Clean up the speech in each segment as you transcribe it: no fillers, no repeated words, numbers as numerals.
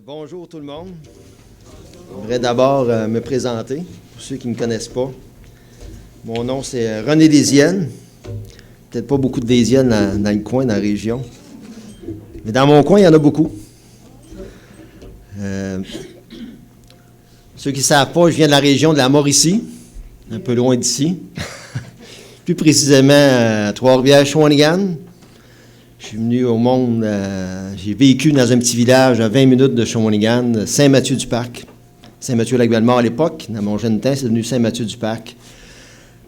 Bonjour tout le monde. Je voudrais d'abord me présenter, pour ceux qui ne me connaissent pas. Mon nom, c'est René Desiennes. Peut-être pas beaucoup de Desiennes dans le coin, dans la région. Mais dans mon coin, il y en a beaucoup. Ceux qui ne savent pas, je viens de la région de la Mauricie, un peu loin d'ici. Plus précisément à Trois-Rivières-Shawinigan. Je suis venu au monde, j'ai vécu dans un petit village à 20 minutes de Shawinigan, Saint-Mathieu-du-Parc. Saint-Mathieu-Lac-Bellemare à l'époque, dans mon jeune temps, c'est devenu Saint-Mathieu-du-Parc.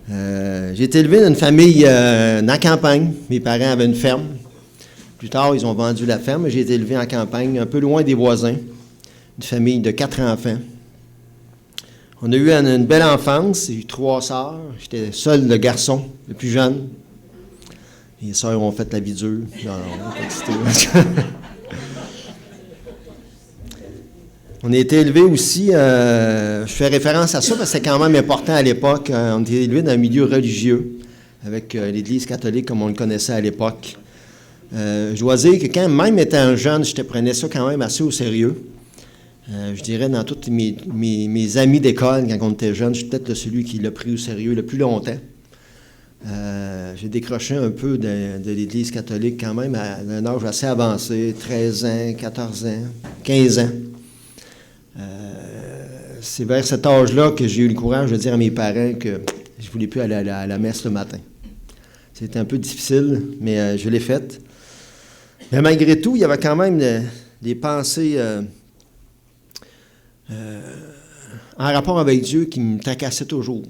J'ai été élevé dans une famille dans la campagne. Mes parents avaient une ferme. Plus tard, ils ont vendu la ferme. J'ai été élevé en campagne, un peu loin des voisins. Une famille de 4 enfants. On a eu une belle enfance. J'ai eu 3 sœurs. J'étais seul le garçon, le plus jeune. Les sœurs ont fait la vie dure. Non, on a été élevés aussi, je fais référence à ça parce que c'est quand même important à l'époque. On était élevés dans un milieu religieux, avec l'Église catholique comme on le connaissait à l'époque. Je dois dire que quand même étant jeune, je prenais ça quand même assez au sérieux. Je dirais dans tous mes amis d'école, quand on était jeune, je suis peut-être celui qui l'a pris au sérieux le plus longtemps. J'ai décroché un peu de l'Église catholique quand même à un âge assez avancé, 13 ans, 14 ans, 15 ans. C'est vers cet âge-là que j'ai eu le courage de dire à mes parents que je ne voulais plus aller à la messe le matin. C'était un peu difficile, mais je l'ai fait. Mais malgré tout, il y avait quand même des pensées en rapport avec Dieu qui me tracassaient toujours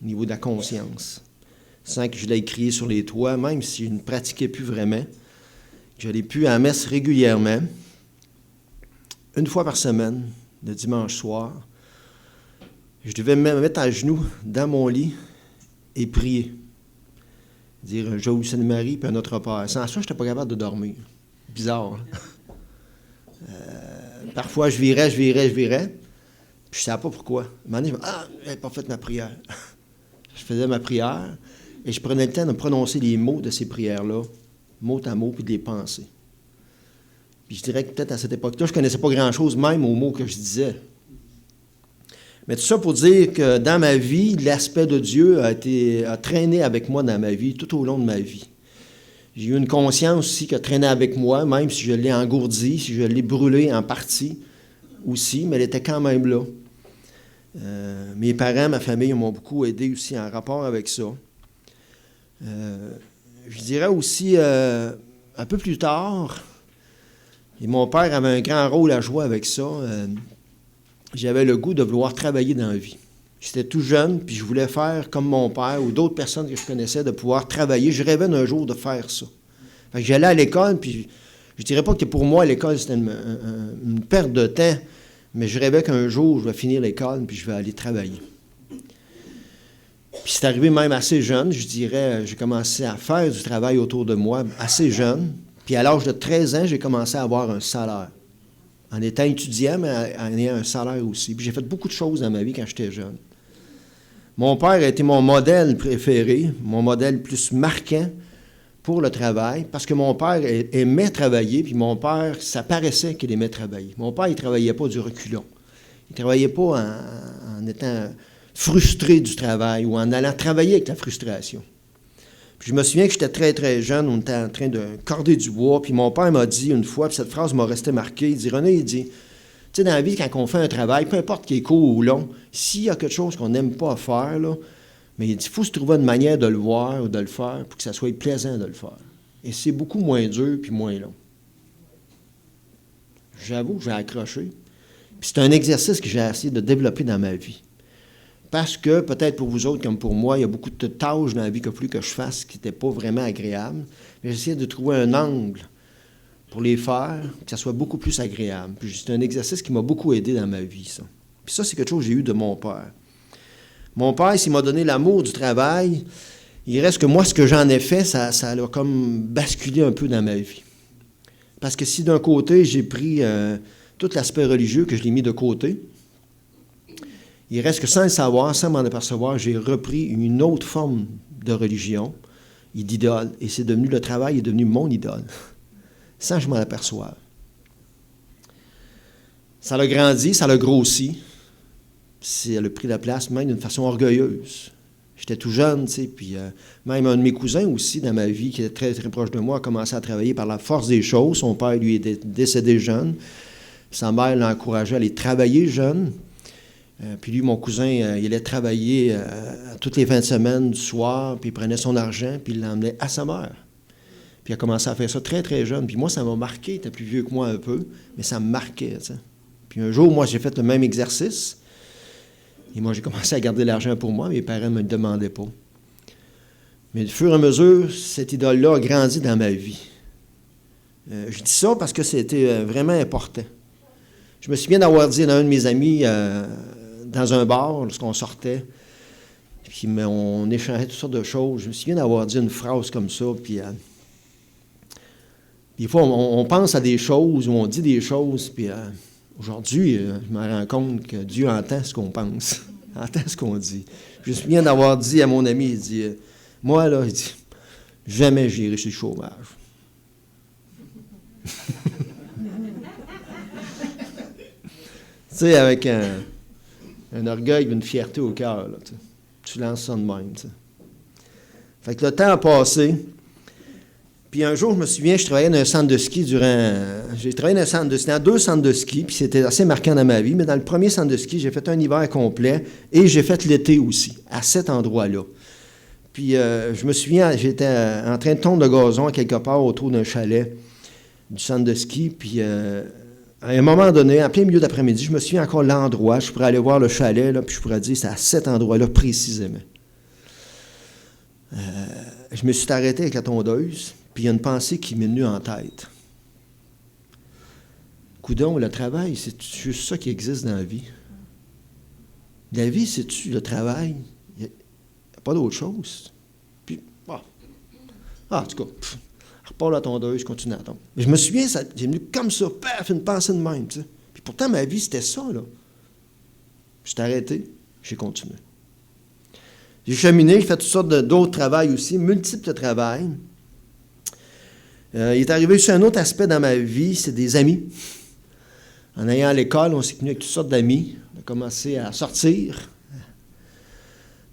au niveau de la conscience. Sans que je l'ai crié sur les toits, même si je ne pratiquais plus vraiment. Je n'allais plus à la messe régulièrement, une fois par semaine, le dimanche soir. Je devais me mettre à genoux dans mon lit et prier. Dire « Je vous salue Marie » puis « un Notre Père ». Sans ça, je n'étais pas capable de dormir. Bizarre, hein? Parfois, je virais. Puis je ne savais pas pourquoi. À un moment donné, je me dis « Ah, je n'avais pas fait ma prière. » Je faisais ma prière. Et je prenais le temps de prononcer les mots de ces prières-là, mot à mot, puis de les penser. Puis je dirais que peut-être à cette époque-là, je ne connaissais pas grand-chose, même aux mots que je disais. Mais tout ça pour dire que dans ma vie, l'aspect de Dieu a traîné avec moi dans ma vie, tout au long de ma vie. J'ai eu une conscience aussi qui a traîné avec moi, même si je l'ai engourdie, si je l'ai brûlée en partie aussi, mais elle était quand même là. Mes parents, ma famille m'ont beaucoup aidé aussi en rapport avec ça. Je dirais aussi, un peu plus tard, et mon père avait un grand rôle à jouer avec ça, j'avais le goût de vouloir travailler dans la vie. J'étais tout jeune, puis je voulais faire comme mon père ou d'autres personnes que je connaissais, de pouvoir travailler. Je rêvais d'un jour de faire ça. Fait que j'allais à l'école, puis je dirais pas que pour moi, l'école, c'était une perte de temps, mais je rêvais qu'un jour, je vais finir l'école, puis je vais aller travailler. Puis c'est arrivé même assez jeune, je dirais, j'ai commencé à faire du travail autour de moi assez jeune. Puis à l'âge de 13 ans, j'ai commencé à avoir un salaire. En étant étudiant, mais en ayant un salaire aussi. Puis j'ai fait beaucoup de choses dans ma vie quand j'étais jeune. Mon père a été mon modèle préféré, mon modèle plus marquant pour le travail, parce que mon père aimait travailler, puis mon père, ça paraissait qu'il aimait travailler. Mon père, il ne travaillait pas du reculon. Il ne travaillait pas en étant frustré du travail ou en allant travailler avec la frustration. Puis je me souviens que j'étais très, très jeune, on était en train de corder du bois, puis mon père m'a dit une fois, puis cette phrase m'a resté marquée, il dit « René, il dit, tu sais, dans la vie, quand on fait un travail, peu importe qu'il est court ou long, s'il y a quelque chose qu'on n'aime pas faire, là, mais il dit, il faut se trouver une manière de le voir ou de le faire pour que ça soit plaisant de le faire. Et c'est beaucoup moins dur puis moins long. » J'avoue que j'ai accroché. Puis c'est un exercice que j'ai essayé de développer dans ma vie. Parce que, peut-être pour vous autres comme pour moi, il y a beaucoup de tâches dans la vie qu'il a fallu que je fasse qui n'étaient pas vraiment agréables. Mais j'essayais de trouver un angle pour les faire, que ça soit beaucoup plus agréable. Puis c'est un exercice qui m'a beaucoup aidé dans ma vie, ça. Puis ça, c'est quelque chose que j'ai eu de mon père. Mon père, s'il m'a donné l'amour du travail, il reste que moi, ce que j'en ai fait, ça a comme basculé un peu dans ma vie. Parce que si d'un côté, j'ai pris tout l'aspect religieux que je l'ai mis de côté, il reste que sans le savoir, sans m'en apercevoir, j'ai repris une autre forme de religion et d'idole. Et c'est devenu, le travail est devenu mon idole, sans que je m'en aperçoive. Ça l'a grandi, ça l'a grossi. Elle a pris la place même d'une façon orgueilleuse. J'étais tout jeune, tu sais, puis même un de mes cousins aussi, dans ma vie, qui était très, très proche de moi, a commencé à travailler par la force des choses. Son père, lui, était décédé jeune. Sa mère l'a encouragé à aller travailler jeune. Puis lui, mon cousin, il allait travailler toutes les fins de semaine, du soir, puis il prenait son argent, puis il l'emmenait à sa mère. Puis il a commencé à faire ça très, très jeune. Puis moi, ça m'a marqué. Il était plus vieux que moi un peu, mais ça me marquait, tu sais. Puis un jour, moi, j'ai fait le même exercice. Et moi, j'ai commencé à garder l'argent pour moi. Mes parents ne me le demandaient pas. Mais au fur et à mesure, cette idole-là a grandi dans ma vie. Je dis ça parce que c'était vraiment important. Je me souviens d'avoir dit à un de mes amis dans un bar, lorsqu'on sortait, puis on échangeait toutes sortes de choses. Je me souviens d'avoir dit une phrase comme ça, puis des fois, on pense à des choses ou on dit des choses, puis aujourd'hui, je me rends compte que Dieu entend ce qu'on pense, entend ce qu'on dit. Je me souviens d'avoir dit à mon ami, il dit, moi, là, il dit, jamais j'irai chez le chômage. Tu sais, avec un orgueil, une fierté au cœur, là, tu lances ça de même, tu sais. Fait que le temps a passé. Puis un jour, je me souviens, je travaillais dans un centre de ski j'ai travaillé dans un centre de ski, dans 2 centres de ski, puis c'était assez marquant dans ma vie. Mais dans le premier centre de ski, j'ai fait un hiver complet et j'ai fait l'été aussi, à cet endroit-là. Puis je me souviens, j'étais en train de tondre le gazon à quelque part autour d'un chalet du centre de ski. Puis à un moment donné, en plein milieu d'après-midi, je me souviens encore l'endroit. Je pourrais aller voir le chalet, là, puis je pourrais dire c'est à cet endroit-là précisément. Je me suis arrêté avec la tondeuse. Puis il y a une pensée qui m'est venue en tête. Coudon, le travail, c'est juste ça qui existe dans la vie. La vie, c'est-tu le travail? Il n'y a pas d'autre chose. Puis, en tout cas, je repars la tondeuse, je continue à attendre. Mais je me souviens, j'ai venu comme ça, paf, une pensée de même, tu sais. Puis pourtant, ma vie, c'était ça, là. Je suis arrêté, j'ai continué. J'ai cheminé, j'ai fait toutes sortes d'autres travails aussi, multiples travails. Il est arrivé aussi un autre aspect dans ma vie, c'est des amis. En ayant à l'école, on s'est tenu avec toutes sortes d'amis. On a commencé à sortir,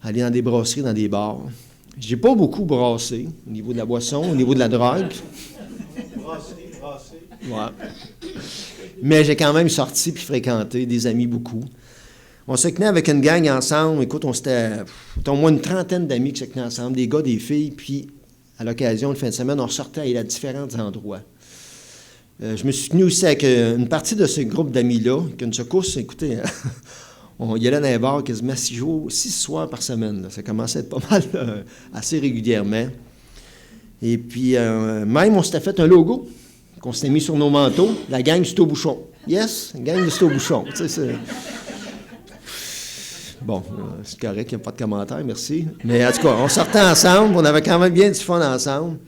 à aller dans des brasseries, dans des bars. J'ai pas beaucoup brassé au niveau de la boisson, au niveau de la drogue. Brassé. Ouais. Mais j'ai quand même sorti puis fréquenté des amis beaucoup. On se tenait avec une gang ensemble. Écoute, on s'était au moins une trentaine d'amis qui se tenaient ensemble, des gars, des filles, puis à l'occasion, le fin de semaine, on sortait à aller à différents endroits. Je me suis tenu aussi avec une partie de ce groupe d'amis-là, qu'une secousse, écoutez, on y allait dans les bars quasiment 6 soirs par semaine. Là. Ça commençait à être pas mal, assez régulièrement. Et puis, même, on s'était fait un logo qu'on s'était mis sur nos manteaux, la gang du Sto-Bouchon. Yes, la gang du Sto-Bouchon. Tu sais, c'est... Bon, c'est correct, il n'y a pas de commentaires, merci. Mais en tout cas, on sortait ensemble, on avait quand même bien du fun ensemble.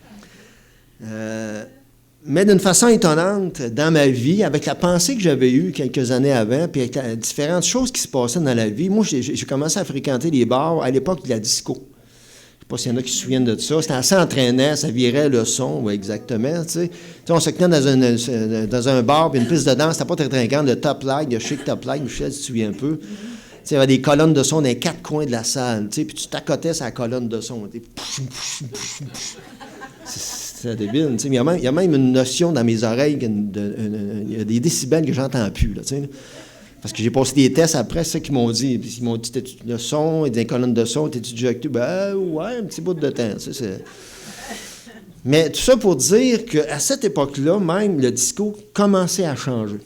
Mais d'une façon étonnante, dans ma vie, avec la pensée que j'avais eue quelques années avant, puis avec différentes choses qui se passaient dans la vie, moi, j'ai commencé à fréquenter les bars à l'époque de la disco. Je ne sais pas s'il y en a qui se souviennent de ça. C'était assez entraînant, ça virait le son, ouais, exactement. Tu sais, on se tenait dans un bar, puis une piste de danse, c'était pas très trinquant, le top light, le chic top light, Michel, si tu te souviens un peu. Il y avait des colonnes de son dans les 4 coins de la salle, puis tu t'accotais sur la colonne de son. C'est débile. Il y a même une notion dans mes oreilles, il y a des décibels que j'entends plus. Là, parce que j'ai passé des tests après, c'est ça qu'ils m'ont dit. Puis ils m'ont dit, le son, des colonnes de son, t'es-tu déjà actif? Ben ouais, un petit bout de temps. Mais tout ça pour dire qu'à cette époque-là, même, le disco commençait à changer,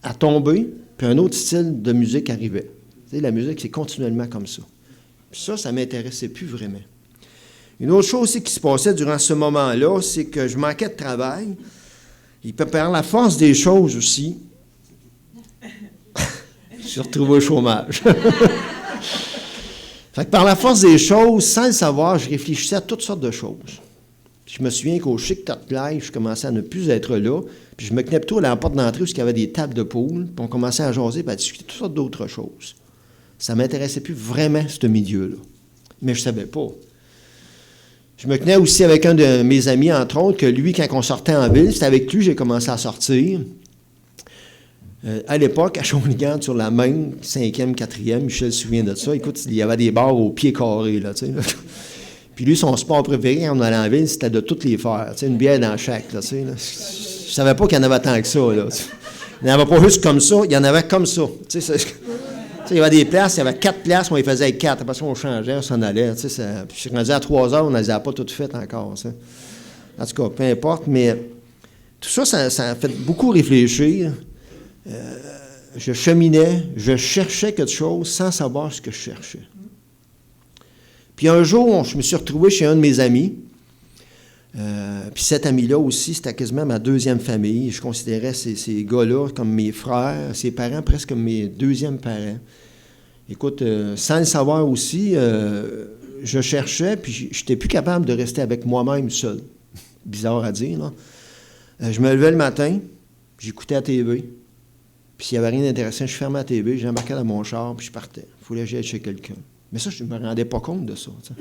à tomber. Puis un autre style de musique arrivait. Tu sais, la musique, c'est continuellement comme ça. Puis ça ne m'intéressait plus vraiment. Une autre chose aussi qui se passait durant ce moment-là, c'est que je manquais de travail. Et par la force des choses aussi, je suis retrouvé au chômage. Fait que par la force des choses, sans le savoir, je réfléchissais à toutes sortes de choses. Puis je me souviens qu'au Chic Top Live, je commençais à ne plus être là. Puis je me tenais plutôt à la porte d'entrée où il y avait des tables de poule. Puis on commençait à jaser et à discuter toutes sortes d'autres choses. Ça ne m'intéressait plus vraiment, ce milieu-là. Mais je ne savais pas. Je me tenais aussi avec un de mes amis, entre autres, que lui, quand on sortait en ville, c'était avec lui que j'ai commencé à sortir. À l'époque, à Shawinigan, sur la main, 5e, 4e, Michel se souvient de ça. Écoute, il y avait des bars au pied carré, là, tu sais. Puis lui, son sport préféré, quand on allait en ville, c'était de toutes les faire. Tu sais, une bière dans chaque, là, tu sais. Là. Je savais pas qu'il y en avait tant que ça, là. Il n'y en avait pas juste comme ça, il y en avait comme ça. Tu sais, il y avait des places, il y avait 4 places, on les faisait avec 4. Après ça, on changeait, on s'en allait. Tu sais, puis je suis rendu à 3 heures, on ne les avait pas toutes faites encore, ça. En tout cas, peu importe, mais tout ça, ça a fait beaucoup réfléchir. Je cheminais, je cherchais quelque chose sans savoir ce que je cherchais. Puis un jour, je me suis retrouvé chez un de mes amis. Puis cet ami-là aussi, c'était quasiment ma deuxième famille. Je considérais ces gars-là comme mes frères, ses parents presque comme mes deuxièmes parents. Écoute, sans le savoir aussi, je cherchais, puis je n'étais plus capable de rester avec moi-même seul. Bizarre à dire, là. Je me levais le matin, j'écoutais la TV, puis s'il n'y avait rien d'intéressant, je fermais la TV, j'embarquais dans mon char, puis je partais. Il fallait que j'aille chez quelqu'un. Mais ça, je ne me rendais pas compte de ça. T'sais.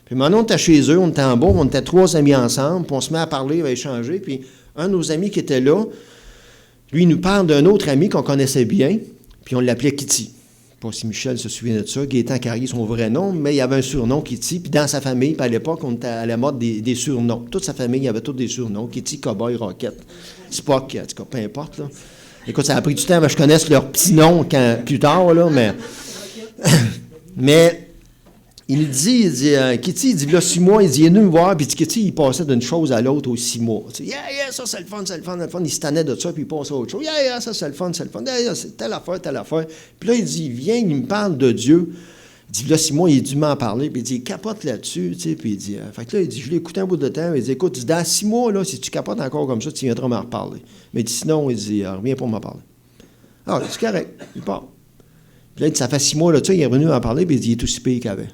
Puis maintenant, on était chez eux, on était en bas, on était 3 amis ensemble, puis on se met à parler, à échanger, puis un de nos amis qui était là, lui, il nous parle d'un autre ami qu'on connaissait bien, puis on l'appelait Kitty. Je ne sais pas si Michel se souvient de ça, Gaétan Carrier, son vrai nom, mais il y avait un surnom, Kitty, puis dans sa famille, puis à l'époque, on était à la mode des surnoms. Toute sa famille, il y avait tous des surnoms, Kitty, Cowboy, Rocket, Spock, en tout cas, peu importe, là. Écoute, ça a pris du temps avant que je connaisse leurs petits noms plus tard, là, mais... mais il dit, Kitty, il dit, là, 6 mois, il dit, il est venu me voir, puis Kitty, il passait d'une chose à l'autre aux 6 mois. Tu sais, yeah, ça, c'est le fun, c'est le fun, c'est le fun. Il se tannait de ça, puis il passait à autre chose. Yeah, ça, c'est le fun, c'est le fun. Yeah, c'est telle affaire, telle affaire. Puis là, il dit, il vient, il me parle de Dieu. Il dit, là, 6 mois, il a dû m'en parler, puis il dit, il capote là-dessus, tu sais, puis il dit, fait que là, il dit, je l'ai écouté un bout de temps, il dit, écoute, dans 6 mois, là, si tu capotes encore comme ça, tu viendras m'en reparler. Mais il dit, sinon, il dit, reviens pour m'en parler. Ah, c'est correct, il part. Puis là, il dit, ça fait 6 mois, là, tu sais, il est revenu m'en parler, puis il dit, il est aussi pire qu'il avait.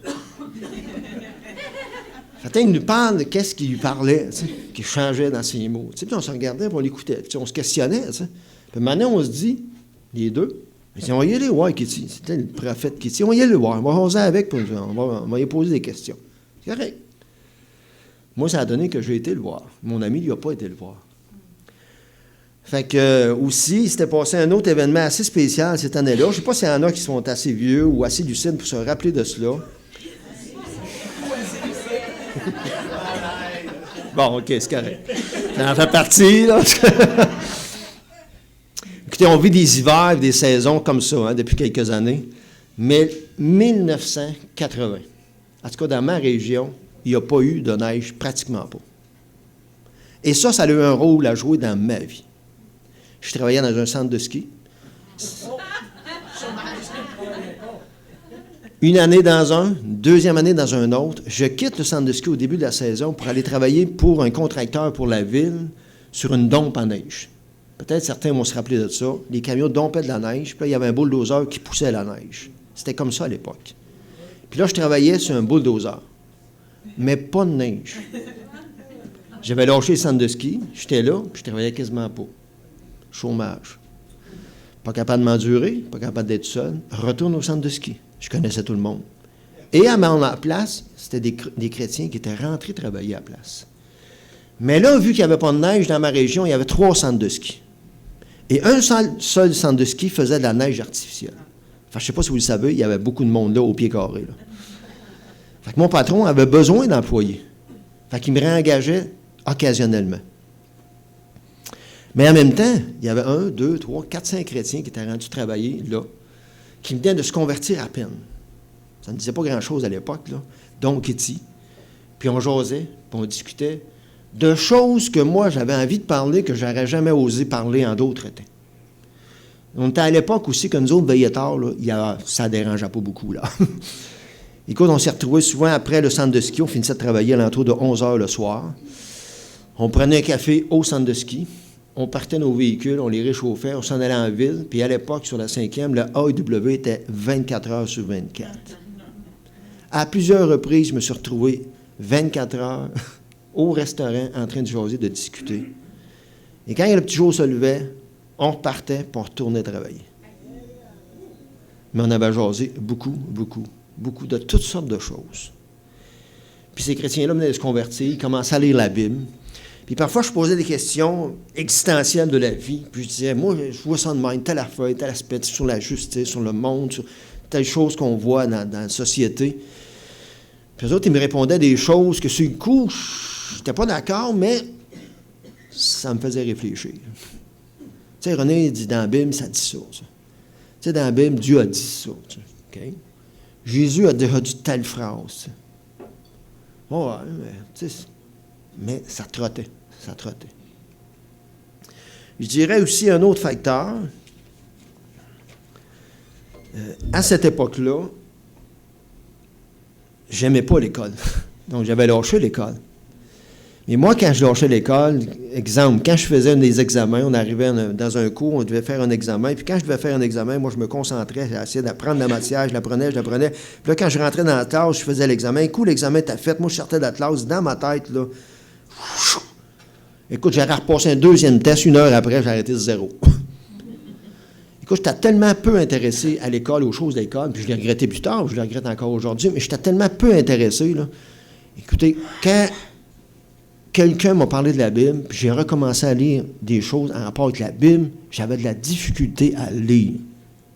Fait il nous parle de qu'est-ce qu'il lui parlait, tu sais, qui changeait dans ses mots. Tu sais, puis on se regardait, puis on l'écoutait, puis on se questionnait, tu sais. Puis maintenant, on se dit, les deux, on va y aller voir Kitty. C'était le prophète Kitty. On va y aller voir. On va oser avec, puis on va y poser des questions. C'est correct. Moi, ça a donné que j'ai été le voir. Mon ami, il n'a pas été le voir. Fait que, aussi, il s'était passé un autre événement assez spécial cette année-là. Je ne sais pas s'il y en a qui sont assez vieux ou assez lucides pour se rappeler de cela. Bon, OK, c'est correct. Ça en fait partie, là. Écoutez, on vit des hivers, des saisons comme ça, hein, depuis quelques années. Mais 1980, en tout cas dans ma région, il n'y a pas eu de neige, pratiquement pas. Et ça a eu un rôle à jouer dans ma vie. Je travaillais dans un centre de ski. Une année dans un, deuxième année dans un autre. Je quitte le centre de ski au début de la saison pour aller travailler pour un contracteur pour la ville sur une dompe en neige. Peut-être certains vont se rappeler de ça. Les camions dompaient de la neige, puis là, il y avait un bulldozer qui poussait la neige. C'était comme ça à l'époque. Puis là, je travaillais sur un bulldozer, mais pas de neige. J'avais lâché le centre de ski, j'étais là, puis je travaillais quasiment pas. Chômage. Pas capable de m'endurer, pas capable d'être seul. Retourne au centre de ski. Je connaissais tout le monde. Et à ma place, c'était des chrétiens qui étaient rentrés travailler à la place. Mais là, vu qu'il n'y avait pas de neige dans ma région, il y avait 3 centres de ski. Et un seul centre de ski faisait de la neige artificielle. Enfin, je ne sais pas si vous le savez, il y avait beaucoup de monde là, au pied carré. Là. Fait que mon patron avait besoin d'employés. Fait qu'il me réengageait occasionnellement. Mais en même temps, il y avait 1, 2, 3, 4, 5 chrétiens qui étaient rendus travailler là, qui venaient de se convertir à peine. Ça ne disait pas grand-chose à l'époque, là. Donc, Kitty. Puis on jasait, puis on discutait de choses que moi, j'avais envie de parler, que j'aurais jamais osé parler en d'autres temps. On était à l'époque aussi que nous autres veillions tard, là, ça ne dérangeait pas beaucoup, là. Écoute, on s'est retrouvés souvent après le centre de ski, on finissait de travailler à l'entour de 11 heures le soir. On prenait un café au centre de ski, on partait nos véhicules, on les réchauffait, on s'en allait en ville, puis à l'époque, sur la 5e, le AEW était 24 heures sur 24. À plusieurs reprises, je me suis retrouvé 24 heures au restaurant en train de jaser, de discuter. Et quand le petit jour se levait, on repartait, puis on retournait travailler. Mais on avait jasé beaucoup de toutes sortes de choses. Puis ces chrétiens-là venaient de se convertir, ils commençaient à lire la Bible. Puis parfois, je posais des questions existentielles de la vie. Puis je disais, moi, je vois ça de même, tel affaire, tel aspect sur la justice, sur le monde, sur telle chose qu'on voit dans la société. Puis eux autres, ils me répondaient des choses que sur le coup, je n'étais pas d'accord, mais ça me faisait réfléchir. Tu sais, René dit dans la Bible, ça dit ça. Tu sais, dans la Bible, Dieu a dit ça. Okay? Jésus a déjà dit telle phrase. Oh, ouais, mais ça trottait. Ça trottait. Je dirais aussi un autre facteur. À cette époque-là, j'aimais pas l'école. Donc, j'avais lâché l'école. Mais moi, quand je lâchais l'école, exemple, quand je faisais des examens, on arrivait dans un cours, on devait faire un examen, puis quand je devais faire un examen, moi, je me concentrais, j'essayais d'apprendre la matière, je l'apprenais. Puis là, quand je rentrais dans la classe, je faisais l'examen. Un coup, l'examen était fait, moi, je sortais de la classe, dans ma tête, là, écoute, j'aurais repassé un deuxième test, 1 heure après, j'ai arrêté de 0. Écoute, j'étais tellement peu intéressé à l'école, aux choses de l'école, puis je l'ai regretté plus tard, je le regrette encore aujourd'hui, mais j'étais tellement peu intéressé, là. Écoutez, quand quelqu'un m'a parlé de la Bible, puis j'ai recommencé à lire des choses en rapport avec la Bible, j'avais de la difficulté à lire.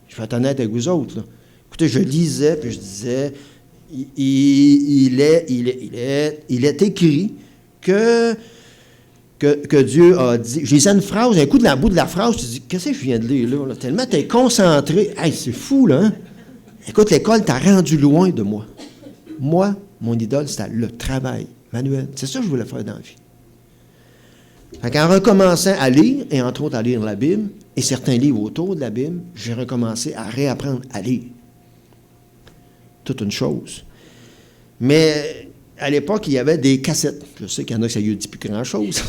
Je vais être honnête avec vous autres, là. Écoutez, je lisais, puis je disais, il est écrit que Dieu a dit. Je lisais une phrase, un coup de la bout de la phrase, je te dis, qu'est-ce que je viens de lire là? Tellement tu es concentré. Hey, c'est fou, là, hein? Écoute, l'école t'a rendu loin de moi. Moi, mon idole, c'était le travail manuel. C'est ça que je voulais faire dans la vie. Fait qu'en recommençant à lire, et entre autres à lire la Bible, et certains livres autour de la Bible, j'ai recommencé à réapprendre à lire. Toute une chose. Mais à l'époque, il y avait des cassettes. Je sais qu'il y en a qui ça ne dit plus grand-chose.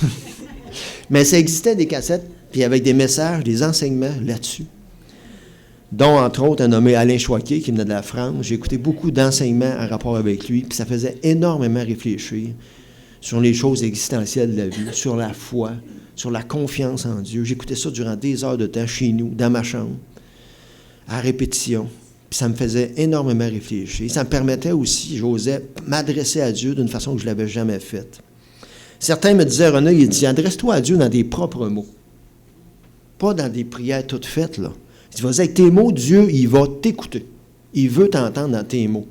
Mais ça existait des cassettes, puis avec des messages, des enseignements là-dessus. Dont, entre autres, un nommé Alain Choquet, qui venait de la France. J'ai écouté beaucoup d'enseignements en rapport avec lui, puis ça faisait énormément réfléchir sur les choses existentielles de la vie, sur la foi, sur la confiance en Dieu. J'écoutais ça durant des heures de temps chez nous, dans ma chambre, à répétition. Puis ça me faisait énormément réfléchir. Ça me permettait aussi, j'osais m'adresser à Dieu d'une façon que je ne l'avais jamais faite. Certains me disaient, René, il dit, adresse-toi à Dieu dans des propres mots. Pas dans des prières toutes faites, là. Il dit, vas-y avec tes mots, Dieu, il va t'écouter. Il veut t'entendre dans tes mots.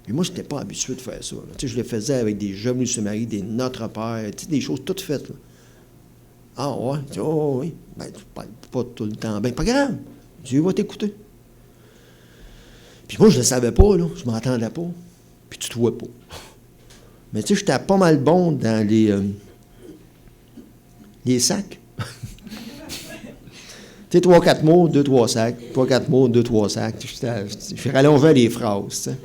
Et moi, je n'étais pas habitué de faire ça. Tu sais, je le faisais avec des Je me suis marié, des Notre Père, tu sais, des choses toutes faites, là. Ah ouais? Tu dis, oh oui. Ben, pas tout le temps. Ben, pas grave. Dieu va t'écouter. Puis moi, je ne le savais pas, là. Je ne m'entendais pas. Puis tu ne te vois pas. Mais tu sais, j'étais pas mal bon dans les sacs. Tu sais, 3-4 mots, 2-3 sacs. 3-4 mots, 2-3 sacs. Je rallongeais les phrases, tu sais.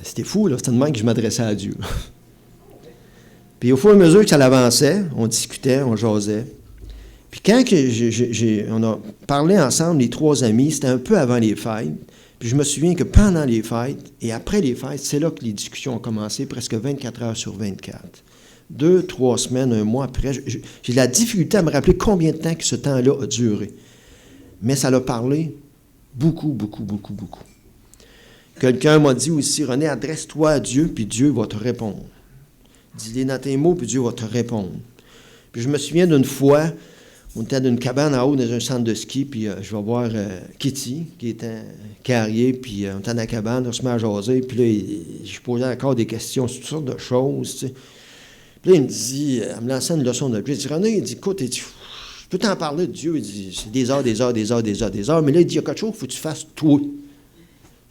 C'était fou, là. C'était de même que je m'adressais à Dieu. Puis au fur et à mesure que ça avançait, on discutait, on jasait. Puis quand on a parlé ensemble, les 3 amis, c'était un peu avant les fêtes. Puis je me souviens que pendant les fêtes et après les fêtes, c'est là que les discussions ont commencé, presque 24 heures sur 24. 2-3 semaines, 1 mois après, j'ai de la difficulté à me rappeler combien de temps que ce temps-là a duré. Mais ça l'a parlé beaucoup, beaucoup, beaucoup, beaucoup. Quelqu'un m'a dit aussi, René, adresse-toi à Dieu, puis Dieu va te répondre. Dis-les dans tes mots, puis Dieu va te répondre. Puis je me souviens d'une fois, on était dans une cabane en haut, dans un centre de ski, puis je vais voir Kitty, qui est un carrier, puis on était dans la cabane, on se met à jaser, puis là, je posais encore des questions sur toutes sortes de choses, tu sais. Puis là, il me dit, elle me lançait une leçon de Dieu. Il dit, René, il dit, écoute, il dit, je peux t'en parler de Dieu. Il dit, c'est des heures, des heures, des heures, des heures, des heures. Mais là, il dit, il y a quelque chose qu'il faut que tu fasses toi.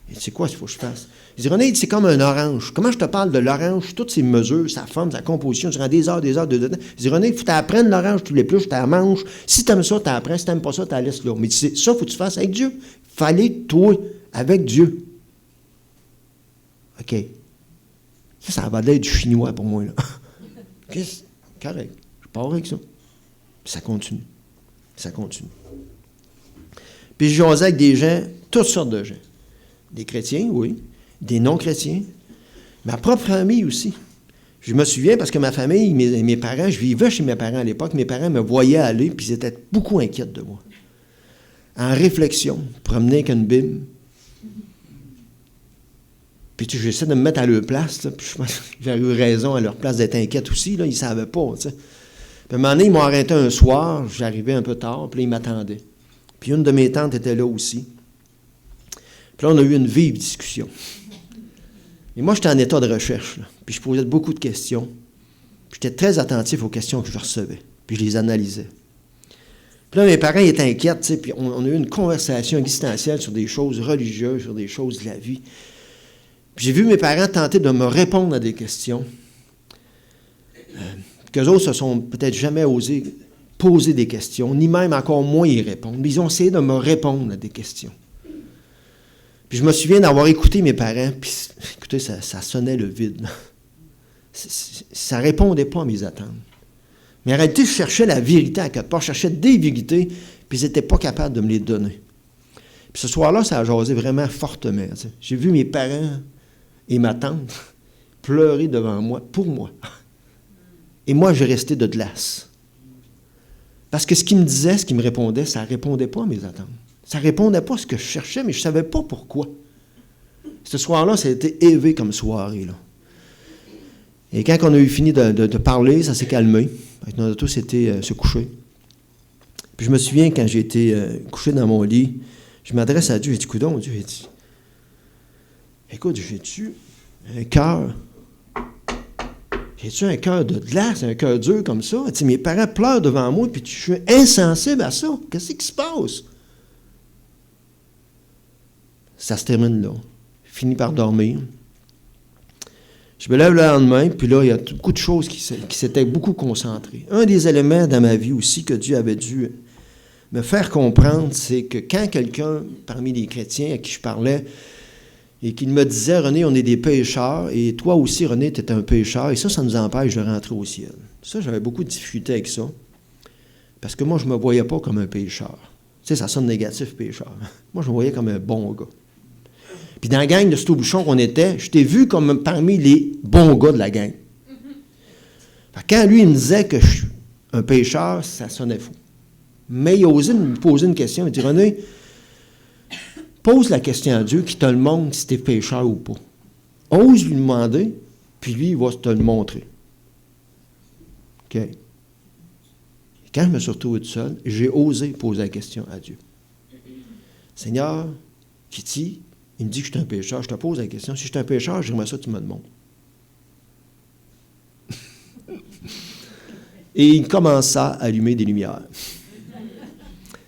Il dit, c'est quoi qu'il faut que je fasse? Il dit, René, il dit, c'est comme un orange. Comment je te parle de l'orange, toutes ses mesures, sa forme, sa composition, durant des heures, dedans. Il dit, René, il faut que tu apprennes l'orange, tu l'épluches, tu la manges. Si tu aimes ça, tu apprends. Si tu n'aimes pas ça, tu la laisses là. Mais ça, il faut que tu fasses avec Dieu. Fallait toi, avec Dieu. OK. Ça va être du chinois pour moi, là. Correct. Je pars avec ça. Puis ça continue. Ça continue. Puis je jasais avec des gens, toutes sortes de gens. Des chrétiens, oui. Des non-chrétiens. Ma propre famille aussi. Je me souviens parce que ma famille, mes parents, je vivais chez mes parents à l'époque, mes parents me voyaient aller, puis ils étaient beaucoup inquiets de moi. En réflexion, promener avec une Bible. Puis j'essaie de me mettre à leur place, là, puis je pense que j'avais eu raison à leur place d'être inquiète aussi, là, ils ne savaient pas, tu sais. Puis à un moment donné, ils m'ont arrêté un soir, j'arrivais un peu tard, puis là, ils m'attendaient. Puis une de mes tantes était là aussi. Puis là, on a eu une vive discussion. Et moi, j'étais en état de recherche, là, puis je posais beaucoup de questions. Puis j'étais très attentif aux questions que je recevais, puis je les analysais. Puis là, mes parents étaient inquiets, tu sais, puis on a eu une conversation existentielle sur des choses religieuses, sur des choses de la vie. Puis j'ai vu mes parents tenter de me répondre à des questions qu'eux autres se sont peut-être jamais osé poser des questions, ni même encore moins y répondre. Mais ils ont essayé de me répondre à des questions. Puis je me souviens d'avoir écouté mes parents, puis écoutez, ça sonnait le vide. Ça ne répondait pas à mes attentes. Mais en réalité, je cherchais la vérité à quelque part, je cherchais des vérités, puis ils n'étaient pas capables de me les donner. Puis ce soir-là, ça a jasé vraiment fortement. Tu sais. J'ai vu mes parents et ma tante pleurer devant moi, pour moi. Et moi, j'ai resté de glace. Parce que ce qu'ils me disaient, ce qu'ils me répondaient, ça ne répondait pas à mes attentes. Ça ne répondait pas à ce que je cherchais, mais je ne savais pas pourquoi. Ce soir-là, ça a été élevé comme soirée, là. Et quand on a eu fini de parler, ça s'est calmé. On a tous été se coucher. Puis je me souviens, quand j'ai été couché dans mon lit, je m'adresse à Dieu, j'ai dit, coudonc, Dieu, j'ai dit, écoute, j'ai-tu un cœur? J'ai-tu un cœur de glace, un cœur dur comme ça? Tu sais, mes parents pleurent devant moi, puis je suis insensible à ça. Qu'est-ce qui se passe? Ça se termine là. Je finis par dormir. Je me lève le lendemain, puis là, il y a beaucoup de choses qui s'étaient beaucoup concentrées. Un des éléments dans ma vie aussi que Dieu avait dû me faire comprendre, c'est que quand quelqu'un, parmi les chrétiens à qui je parlais, et qu'il me disait, René, on est des pécheurs, et toi aussi, René, tu es un pécheur, et ça nous empêche de rentrer au ciel. Ça, j'avais beaucoup de difficultés avec ça, parce que moi, je ne me voyais pas comme un pécheur. Tu sais, ça sonne négatif, pécheur. Moi, je me voyais comme un bon gars. Puis dans la gang de Stoubuchon qu'on était, je t'ai vu comme parmi les bons gars de la gang. Quand lui, il me disait que je suis un pécheur, ça sonnait fou. Mais il a osé me poser une question. Il dit, René, pose la question à Dieu qui te le montre si tu es pécheur ou pas. Ose lui demander, puis lui, il va te le montrer. OK? Et quand je me suis retrouvé tout seul, j'ai osé poser la question à Dieu. Seigneur, Kitty, il me dit que je suis un pécheur. Je te pose la question. Si je suis un pécheur, j'aimerais ça que tu me le montres. Et il commença à allumer des lumières.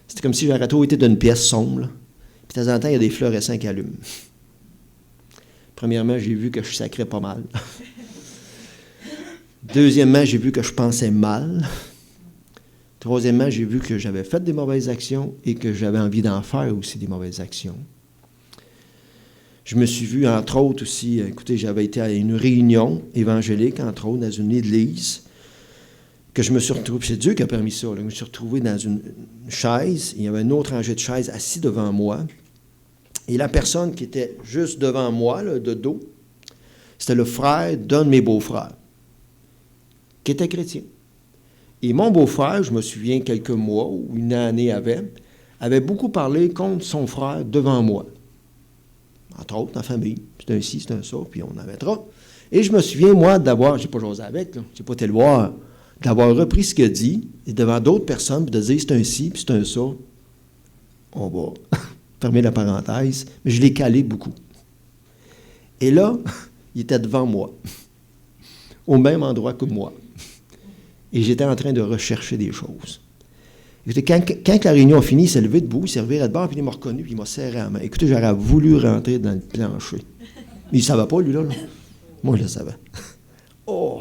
C'était comme si j'aurais trop été d'une pièce sombre. Là. Puis de temps en temps, il y a des fluorescents qui allument. Premièrement, j'ai vu que je sacrais pas mal. Deuxièmement, j'ai vu que je pensais mal. Troisièmement, j'ai vu que j'avais fait des mauvaises actions et que j'avais envie d'en faire aussi des mauvaises actions. Je me suis vu, entre autres aussi, écoutez, j'avais été à une réunion évangélique, entre autres, dans une église, que je me suis retrouvé, c'est Dieu qui a permis ça, là, je me suis retrouvé dans une chaise, il y avait un autre rangée de chaises assis devant moi, et la personne qui était juste devant moi, là, de dos, c'était le frère d'un de mes beaux-frères, qui était chrétien. Et mon beau-frère, je me souviens quelques mois ou une année avait beaucoup parlé contre son frère devant moi. Entre autres, dans la famille. C'est un ci, c'est un ça, puis on en mettra. Et je me souviens, moi, d'avoir, je n'ai pas jasé avec, je n'ai pas été le voir, d'avoir repris ce qu'il a dit, et devant d'autres personnes, puis de dire c'est un ci, puis c'est un ça. On va fermer la parenthèse, mais je l'ai calé beaucoup. Et là, il était devant moi, au même endroit que moi. Et j'étais en train de rechercher des choses. Écoutez, quand la réunion a fini, il s'est levé debout, il s'est reviré de bord, puis il m'a reconnu, puis il m'a serré la main. Écoutez, j'aurais voulu rentrer dans le plancher. Mais il ne savait pas, lui, là. Moi, je le savais. Oh!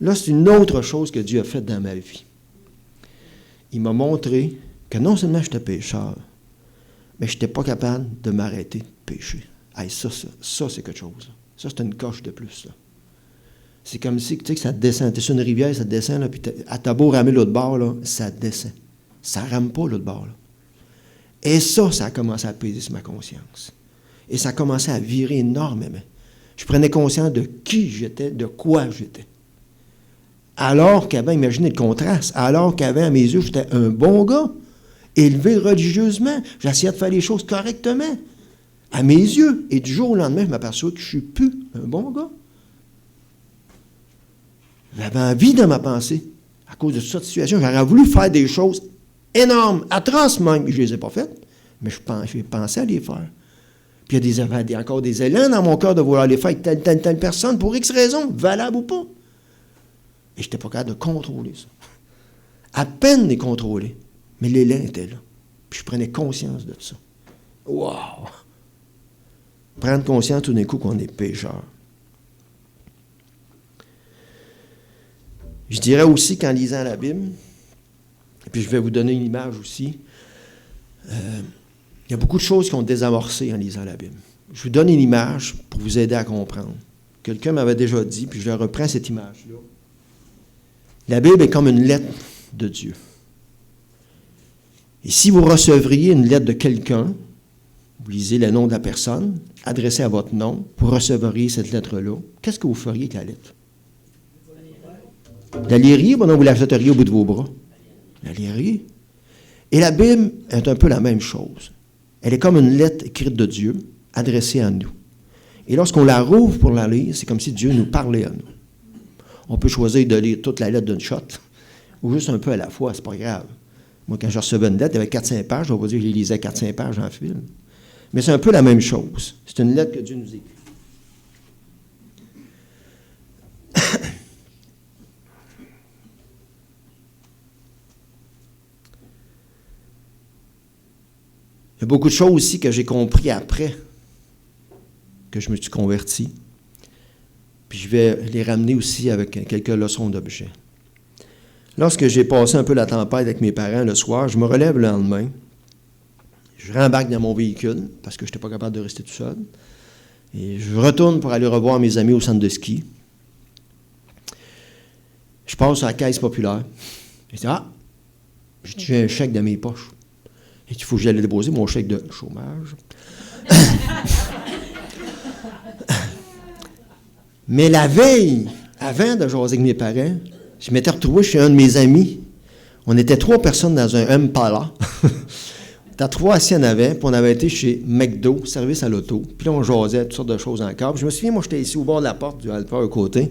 Là, c'est une autre chose que Dieu a faite dans ma vie. Il m'a montré que non seulement j'étais pécheur, mais je n'étais pas capable de m'arrêter de pécher. Hey, ça, c'est quelque chose. Ça, c'est une coche de plus, là. C'est comme si, tu sais, que ça descend. Tu es sur une rivière, ça descend, là, puis t'as beau ramer l'autre bord, là, ça descend. Ça rame pas l'autre bord, là. Et ça a commencé à peser sur ma conscience. Et ça a commencé à virer énormément. Je prenais conscience de qui j'étais, de quoi j'étais. Alors qu'avant, imaginez le contraste, alors qu'avant, à mes yeux, j'étais un bon gars, élevé religieusement. J'essayais de faire les choses correctement. À mes yeux. Et du jour au lendemain, je m'aperçois que je ne suis plus un bon gars. J'avais envie de ma pensée. À cause de cette situation, j'aurais voulu faire des choses énormes, atroces même. Je ne les ai pas faites, mais j'ai pensé à les faire. Puis il y avait encore des élans dans mon cœur de vouloir les faire avec telle personne, pour X raison, valable ou pas. Et je n'étais pas capable de contrôler ça. À peine les contrôler. Mais l'élan était là. Puis je prenais conscience de ça. Wow! Prendre conscience tout d'un coup qu'on est pécheur. Je dirais aussi qu'en lisant la Bible, et puis je vais vous donner une image aussi, il y a beaucoup de choses qui ont désamorcé en lisant la Bible. Je vous donne une image pour vous aider à comprendre. Quelqu'un m'avait déjà dit, puis je le reprends cette image-là. La Bible est comme une lettre de Dieu. Et si vous recevriez une lettre de quelqu'un, vous lisez le nom de la personne, adressée à votre nom, vous recevriez cette lettre-là, qu'est-ce que vous feriez avec la lettre? La liriez, ou non, vous la jetteriez au bout de vos bras? La liriez. Et la Bible est un peu la même chose. Elle est comme une lettre écrite de Dieu, adressée à nous. Et lorsqu'on la rouvre pour la lire, c'est comme si Dieu nous parlait à nous. On peut choisir de lire toute la lettre d'une shot, ou juste un peu à la fois, c'est pas grave. Moi, quand je recevais une lettre, il y avait 4-5 pages, je ne vais pas dire que je les lisais 4-5 pages en fil. Mais c'est un peu la même chose. C'est une lettre que Dieu nous écrit. Il y a beaucoup de choses aussi que j'ai compris après que je me suis converti. Puis je vais les ramener aussi avec quelques leçons d'objets. Lorsque j'ai passé un peu la tempête avec mes parents le soir, je me relève le lendemain. Je rembarque dans mon véhicule parce que je n'étais pas capable de rester tout seul. Et je retourne pour aller revoir mes amis au centre de ski. Je passe à la caisse populaire. Je dis, j'ai un chèque dans mes poches. Et il faut que j'aille déposer mon chèque de chômage. Mais la veille, avant de jaser avec mes parents, je m'étais retrouvé chez un de mes amis. On était 3 personnes dans un Impala. On était 3 assis en avant, puis on avait été chez McDo, service à l'auto. Puis là, on jasait toutes sortes de choses encore. Puis je me souviens, moi, j'étais ici au bord de la porte du Alpha à côté.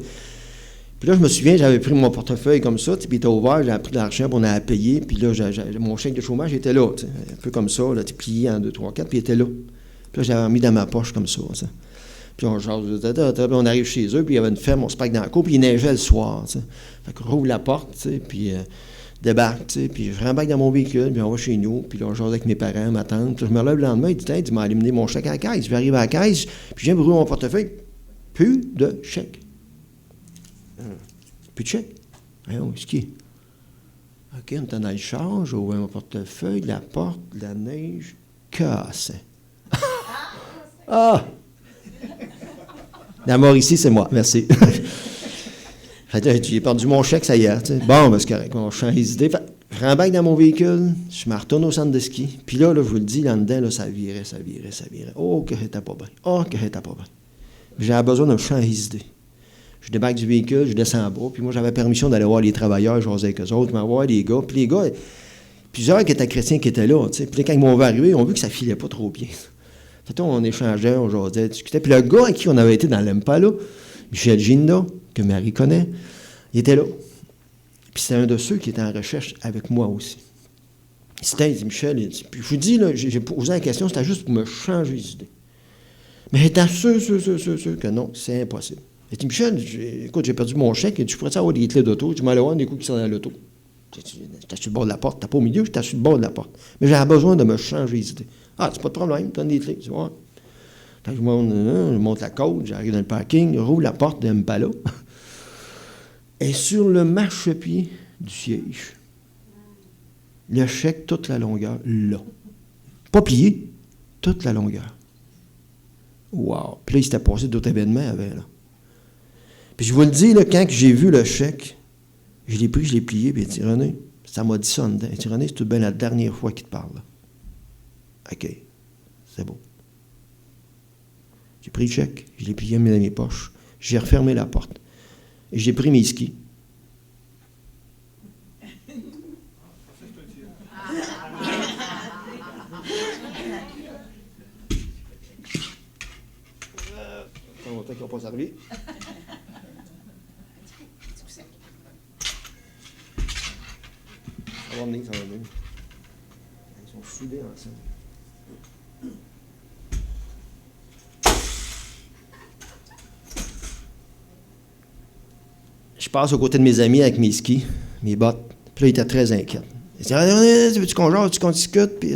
Puis là, je me souviens, j'avais pris mon portefeuille comme ça, puis il était ouvert, j'avais pris de l'argent, puis on a payé. Puis là, mon chèque de chômage était là, un peu comme ça, là, plié en 2, 3, 4, puis il était là. Puis là, j'avais mis dans ma poche comme ça. Puis on jase, on arrive chez eux, puis il y avait une ferme, on se pack dans la cour, puis il neigeait le soir. Fait qu'on rouvre la porte, puis débarque, puis je rembarque dans mon véhicule, puis on va chez nous, puis là, on jase avec mes parents, ma tante. Puis je me lève le lendemain, il dit, il m'a éliminé mon chèque à la caisse. Je vais arriver à la caisse, puis je viens brûler mon portefeuille, plus de chèque. Plus de chèque. Voyons, ce qui est. OK, on était dans le char, j'ai ouvert mon portefeuille, la porte, la neige, cassée. Ah! La mort ici, c'est moi. Merci. J'ai perdu mon chèque, ça y est. Bon, ben, c'est correct. On change les idées. Je rembarque dans mon véhicule, je me retourne au centre de ski. Puis là, je vous le dis, là-dedans, là, ça virait. Oh, que j'étais pas bien. J'avais besoin de me changer les idées. Je débarque du véhicule, je descends en bas. Puis moi, j'avais permission d'aller voir les travailleurs, j'osais avec eux autres, m'en voir les gars. Puis les gars, plusieurs qui étaient chrétiens qui étaient là. Puis là, quand ils m'ont vu arriver, ils ont vu que ça filait pas trop bien. Fait on échangeait, on jasait, discutait. Puis le gars avec qui on avait été dans l'Empala, Michel Ginda, que Marie connaît, il était là. Puis c'était un de ceux qui était en recherche avec moi aussi. Il dit, Michel, puis je vous dis, là, j'ai posé la question, c'était juste pour me changer les idées. Mais j'étais sûr que non, c'est impossible. Il dit, Michel, écoute, j'ai perdu mon chèque, tu pourrais avoir des clés d'auto, tu m'as allé voir des coups qui sont dans l'auto. J'étais sur le bord de la porte, t'es pas au milieu, j'étais sur le bord de la porte. Mais j'avais besoin de me changer les idées. Ah, c'est pas de problème, donne des clés, tu vois. Quand je monte la côte, j'arrive dans le parking, je rouvre la porte d'un Impala. Et sur le marchepied du siège, le chèque toute la longueur, là. Pas plié, toute la longueur. Wow! Puis là, il s'était passé d'autres événements avant, là. Puis je vous le dis, là, quand j'ai vu le chèque, je l'ai pris, je l'ai plié, puis il dit, René, ça m'a dit ça en dedans. Il dit, René, c'est tout bien la dernière fois qu'il te parle, là. OK, c'est beau. J'ai pris le chèque, je l'ai plié dans mes poches, j'ai refermé la porte, et j'ai pris mes skis. ne va pas s'appeler. Ça va venir, ça va venir. Ils sont soudés ensemble. Je passe aux côtés de mes amis avec mes skis, mes bottes. Puis là, ils étaient très inquiets. Ils disaient, veux-tu qu'on jase, veux-tu qu'on discute? Puis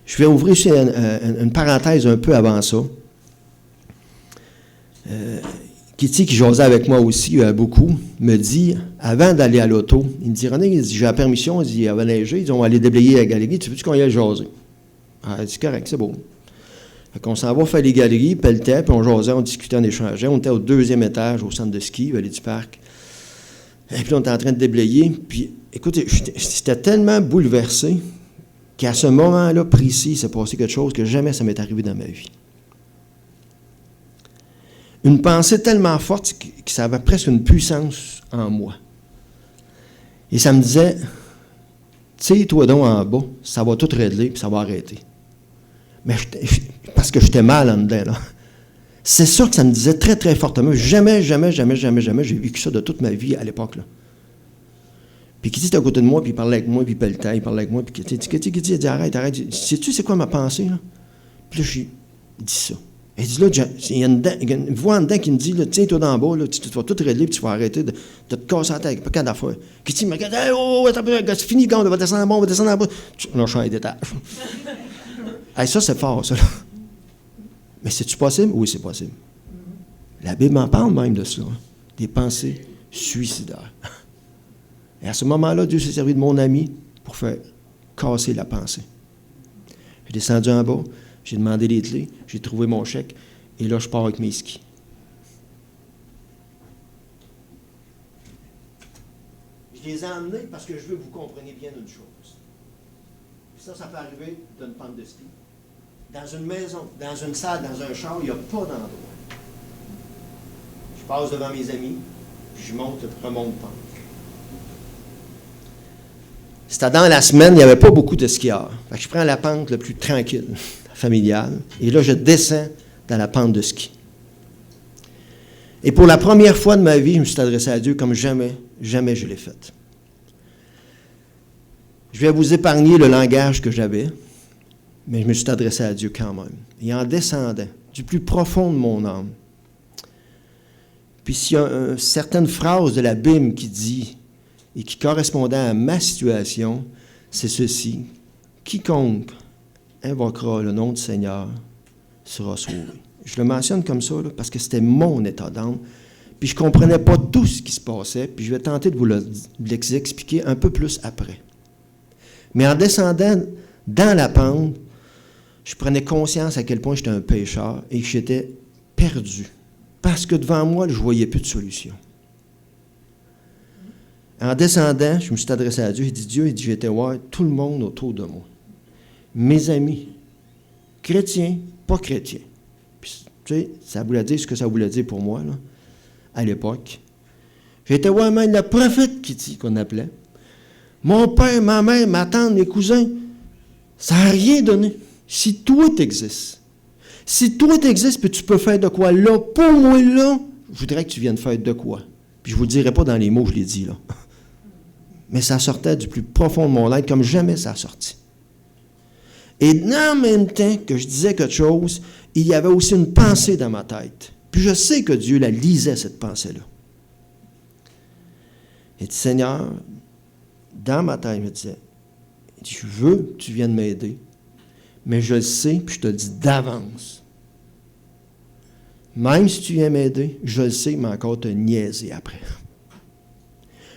je vais ouvrir aussi une parenthèse un peu avant ça. Kitty, qui jasait avec moi aussi beaucoup, me dit, avant d'aller à l'auto, il me dit, René, il dit, j'ai la permission, il dit, il avait neigé, ils ont allé déblayer la galerie, tu veux-tu qu'on y aille jaser? Ah, elle dit, correct, c'est beau. Fait qu'on s'en va faire les galeries, pelletait, puis on jasait, on discutait, on échangeait. On était au 2e étage, au centre de ski, Vallée du Parc. Et puis on était en train de déblayer, puis écoutez, j'étais tellement bouleversé qu'à ce moment-là précis, il s'est passé quelque chose que jamais ça m'est arrivé dans ma vie. Une pensée tellement forte que ça avait presque une puissance en moi. Et ça me disait, tu sais, toi donc en bas, ça va tout régler, puis ça va arrêter. Mais parce que j'étais mal en dedans, là. C'est sûr que ça me disait très, très fortement. Jamais, j'ai vécu ça de toute ma vie à l'époque, là. Puis Kitty était à côté de moi, puis il parlait avec moi, puis il pelletait, il parlait avec moi, puis Kitty, il dit, arrête. Sais-tu c'est quoi ma pensée, là? Puis là, j'ai dit ça. Elle dit, là, il y a une voix en dedans qui me dit, là, tiens, toi d'en bas, là, tu vas tout régler, puis tu vas arrêter de te casser la tête, pas qu'à d'affaires. Kitty me regarde, hey, oh, c'est fini, gars, on va descendre en bas, Là, je suis en étage. Hey, ça, c'est fort, ça, là. Mais c'est-tu possible? Oui, c'est possible. La Bible en parle même de ça. Des pensées suicidaires. Et à ce moment-là, Dieu s'est servi de mon ami pour faire casser la pensée. J'ai descendu en bas, j'ai demandé les clés, j'ai trouvé mon chèque, et là, je pars avec mes skis. Je les ai emmenés parce que je veux que vous compreniez bien une chose. Ça peut arriver d'une pente de ski. Dans une maison, dans une salle, dans un char, il n'y a pas d'endroit. Je passe devant mes amis, puis je monte, remonte pente. C'était dans la semaine, il n'y avait pas beaucoup de skieurs. Fait que je prends la pente le plus tranquille, familiale, et là, je descends dans la pente de ski. Et pour la première fois de ma vie, je me suis adressé à Dieu comme jamais je l'ai fait. Je vais vous épargner le langage que j'avais, mais je me suis adressé à Dieu quand même. Et en descendant du plus profond de mon âme, puis s'il y a certaines phrases de la Bible qui dit, et qui correspondait à ma situation, c'est ceci. Quiconque invoquera le nom du Seigneur sera sauvé. Je le mentionne comme ça, là, parce que c'était mon état d'âme. Puis je ne comprenais pas tout ce qui se passait, puis je vais tenter de vous l'expliquer un peu plus après. Mais en descendant dans la pente, je prenais conscience à quel point j'étais un pécheur et que j'étais perdu. Parce que devant moi, je ne voyais plus de solution. En descendant, je me suis adressé à Dieu. J'ai dit, Dieu, j'étais voir tout le monde autour de moi. Mes amis, chrétiens, pas chrétiens. Puis, tu sais, ça voulait dire ce que ça voulait dire pour moi, là, à l'époque. J'étais voir même le prophète Kitty, qu'on appelait. Mon père, ma mère, ma tante, mes cousins, ça n'a rien donné. Si toi, t'existes, puis tu peux faire de quoi là, pour moi, là, je voudrais que tu viennes faire de quoi. Puis je ne vous le dirai pas dans les mots que je l'ai dit, là. Mais ça sortait du plus profond de mon être, comme jamais ça a sorti. Et en même temps que je disais quelque chose, il y avait aussi une pensée dans ma tête. Puis je sais que Dieu la lisait, cette pensée-là. Et dit, Seigneur, dans ma tête, je me disais, je veux que tu viennes m'aider, mais je le sais, puis je te le dis d'avance. Même si tu viens m'aider, je le sais, mais encore te niaiser après.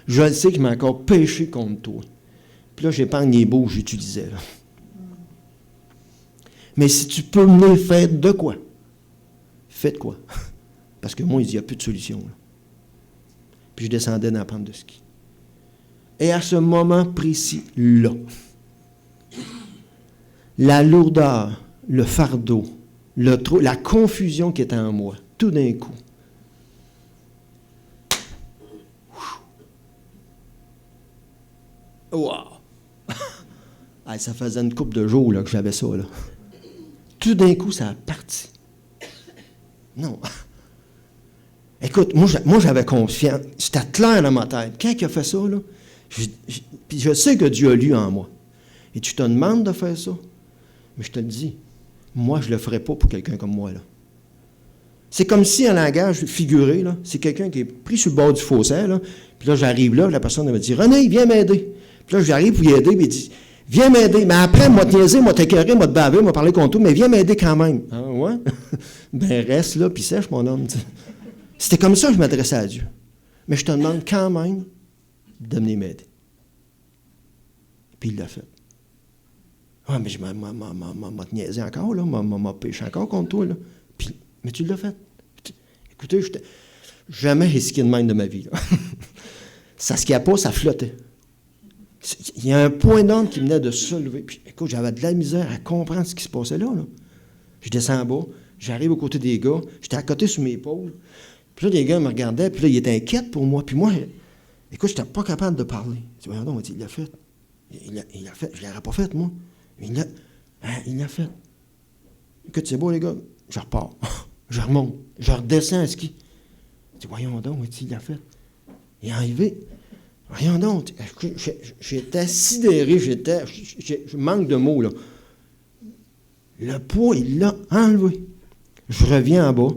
Je le sais qu'il m'a encore péché contre toi. Puis là, j'épargne les mots que j'utilisais, là. Mais si tu peux venir faire de quoi? Fais de quoi? Parce que moi, il n'y a plus de solution, là. Puis je descendais dans la pente de ski. Et à ce moment précis-là, la lourdeur, le fardeau, la confusion qui était en moi, tout d'un coup, wow! Ça faisait une couple de jours là, que j'avais ça, là. Tout d'un coup, ça a parti. Non. Écoute, moi j'avais confiance. C'était clair dans ma tête. Quand il a fait ça, là, puis je sais que Dieu a lu en moi. Et tu te demandes de faire ça. Mais je te le dis, moi, je ne le ferais pas pour quelqu'un comme moi, là. C'est comme si, en langage figuré, là, c'est quelqu'un qui est pris sur le bord du fossé, là, puis là, j'arrive là, la personne me dit « René, viens m'aider. » Puis là, j'arrive pour y aider, puis il dit « Viens m'aider. » Mais après, moi te niaiser, moi t'écœurer, moi te baver, moi parler contre toi, mais viens m'aider quand même. Ah ouais? Ben, reste là, puis sèche, mon homme. T'sais. C'était comme ça que je m'adressais à Dieu. Mais je te demande quand même de venir m'aider. Puis il l'a fait. Ah, mais je m'a te niaisé encore, là, m'a péché encore contre toi, là. Puis, mais tu l'as fait. Écoutez, je jamais risqué de même de ma vie, là. Ça se pas, ça flottait. Il y a un point d'ordre qui venait de se lever. Puis, écoute, j'avais de la misère à comprendre ce qui se passait là, là. Je descends en bas, j'arrive aux côtés des gars, j'étais à côté sur mes épaules. Puis là, les gars me regardaient, puis là, ils étaient inquiets pour moi. Puis moi, écoute, je n'étais pas capable de parler. Je dis, non, il l'a fait. Il l'a fait. Je ne l'aurais pas fait, moi. Il l'a fait. Écoute, c'est beau, les gars. Je repars. Je remonte. Je redescends à ski. Je dis, voyons donc, il l'a fait. Il est arrivé. Voyons donc. J'étais sidéré. Je manque de mots, là. Le poids, il l'a enlevé. Je reviens en bas.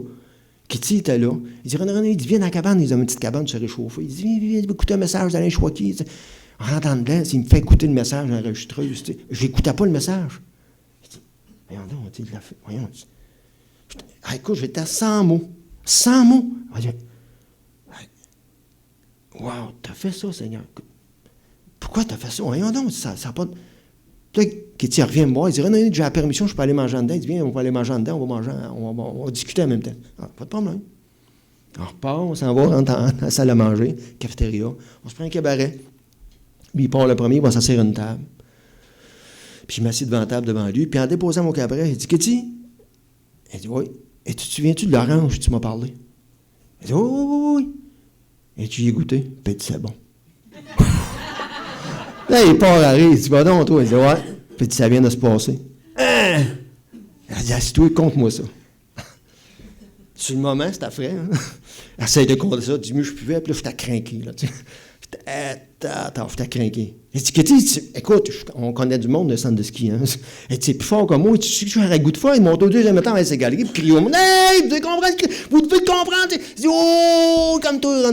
Kitty était là. Il dit, René, il dit, viens dans la cabane. Ils ont une petite cabane pour se réchauffer. Il dit, viens écouter un message d'Alain Chouaki. En rentrant dedans, il me fait écouter le message enregistreuse. Je n'écoutais pas le message. Je dis, voyons donc, il l'a fait. Voyons. Écoute, j'étais sans mots. Sans mots. Wow, t'as fait ça, Seigneur. Pourquoi t'as fait ça? Voyons donc, ça n'a pas... Puis là, Kitty revient me voir. Il dit, René, j'ai la permission, je peux aller manger en dedans. Il dit, viens, on va aller manger en dedans, on va discuter en même temps. Ah, pas de problème. On repart, on s'en va dans la salle à manger, cafétéria. On se prend un cabaret. Lui, il part le premier, il va s'asseoir à une table. Puis je m'assieds devant la table devant lui. Puis en déposant mon cabaret, il dit, Kitty? Il dit, oui. Et tu te souviens-tu de l'orange que tu m'as parlé? Il dit, oui. Et tu y as goûté? Puis il dit, c'est bon. Là, il part à rire. Il dit, bah non, toi. Il dit, ouais. Puis il dit, ça vient de se passer. Hein? Elle dit, assis-toi, compte-moi ça. Sur le moment, c'était frais. Hein? Essaye de compter ça du mieux que je pouvais. Puis là, j'étais craqué. Là, j'étais craqué. Il dit, Kitty, écoute, on connaît du monde de centre de ski. Hein? Il dit, c'est plus fort que moi. Tu sais que je suis un goût de fort. Il monte au deuxième temps avec ses galeries. Puis crie au monde, hey, vous devez comprendre. Vous devez comprendre. Il dit, oh, comme toi.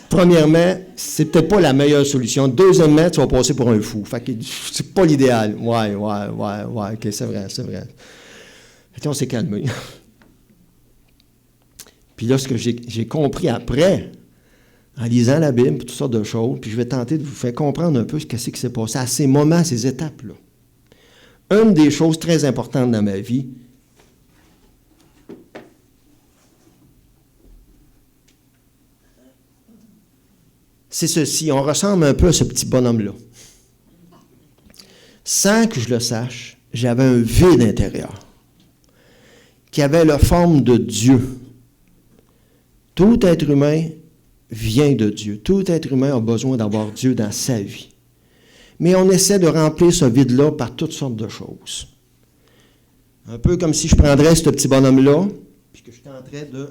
Premièrement, c'est peut-être pas la meilleure solution. Deuxièmement, tu vas passer pour un fou. Fait que c'est pas l'idéal. Ouais, OK, c'est vrai. Fait on s'est calmé. Puis là, ce que j'ai compris après, en lisant la Bible, toutes sortes de choses, puis je vais tenter de vous faire comprendre un peu ce qui s'est passé à ces moments, à ces étapes-là. Une des choses très importantes dans ma vie, c'est ceci. On ressemble un peu à ce petit bonhomme-là. Sans que je le sache, j'avais un vide intérieur qui avait la forme de Dieu. Tout être humain vient de Dieu. Tout être humain a besoin d'avoir Dieu dans sa vie. Mais on essaie de remplir ce vide-là par toutes sortes de choses. Un peu comme si je prendrais ce petit bonhomme-là, puis que je tenterais de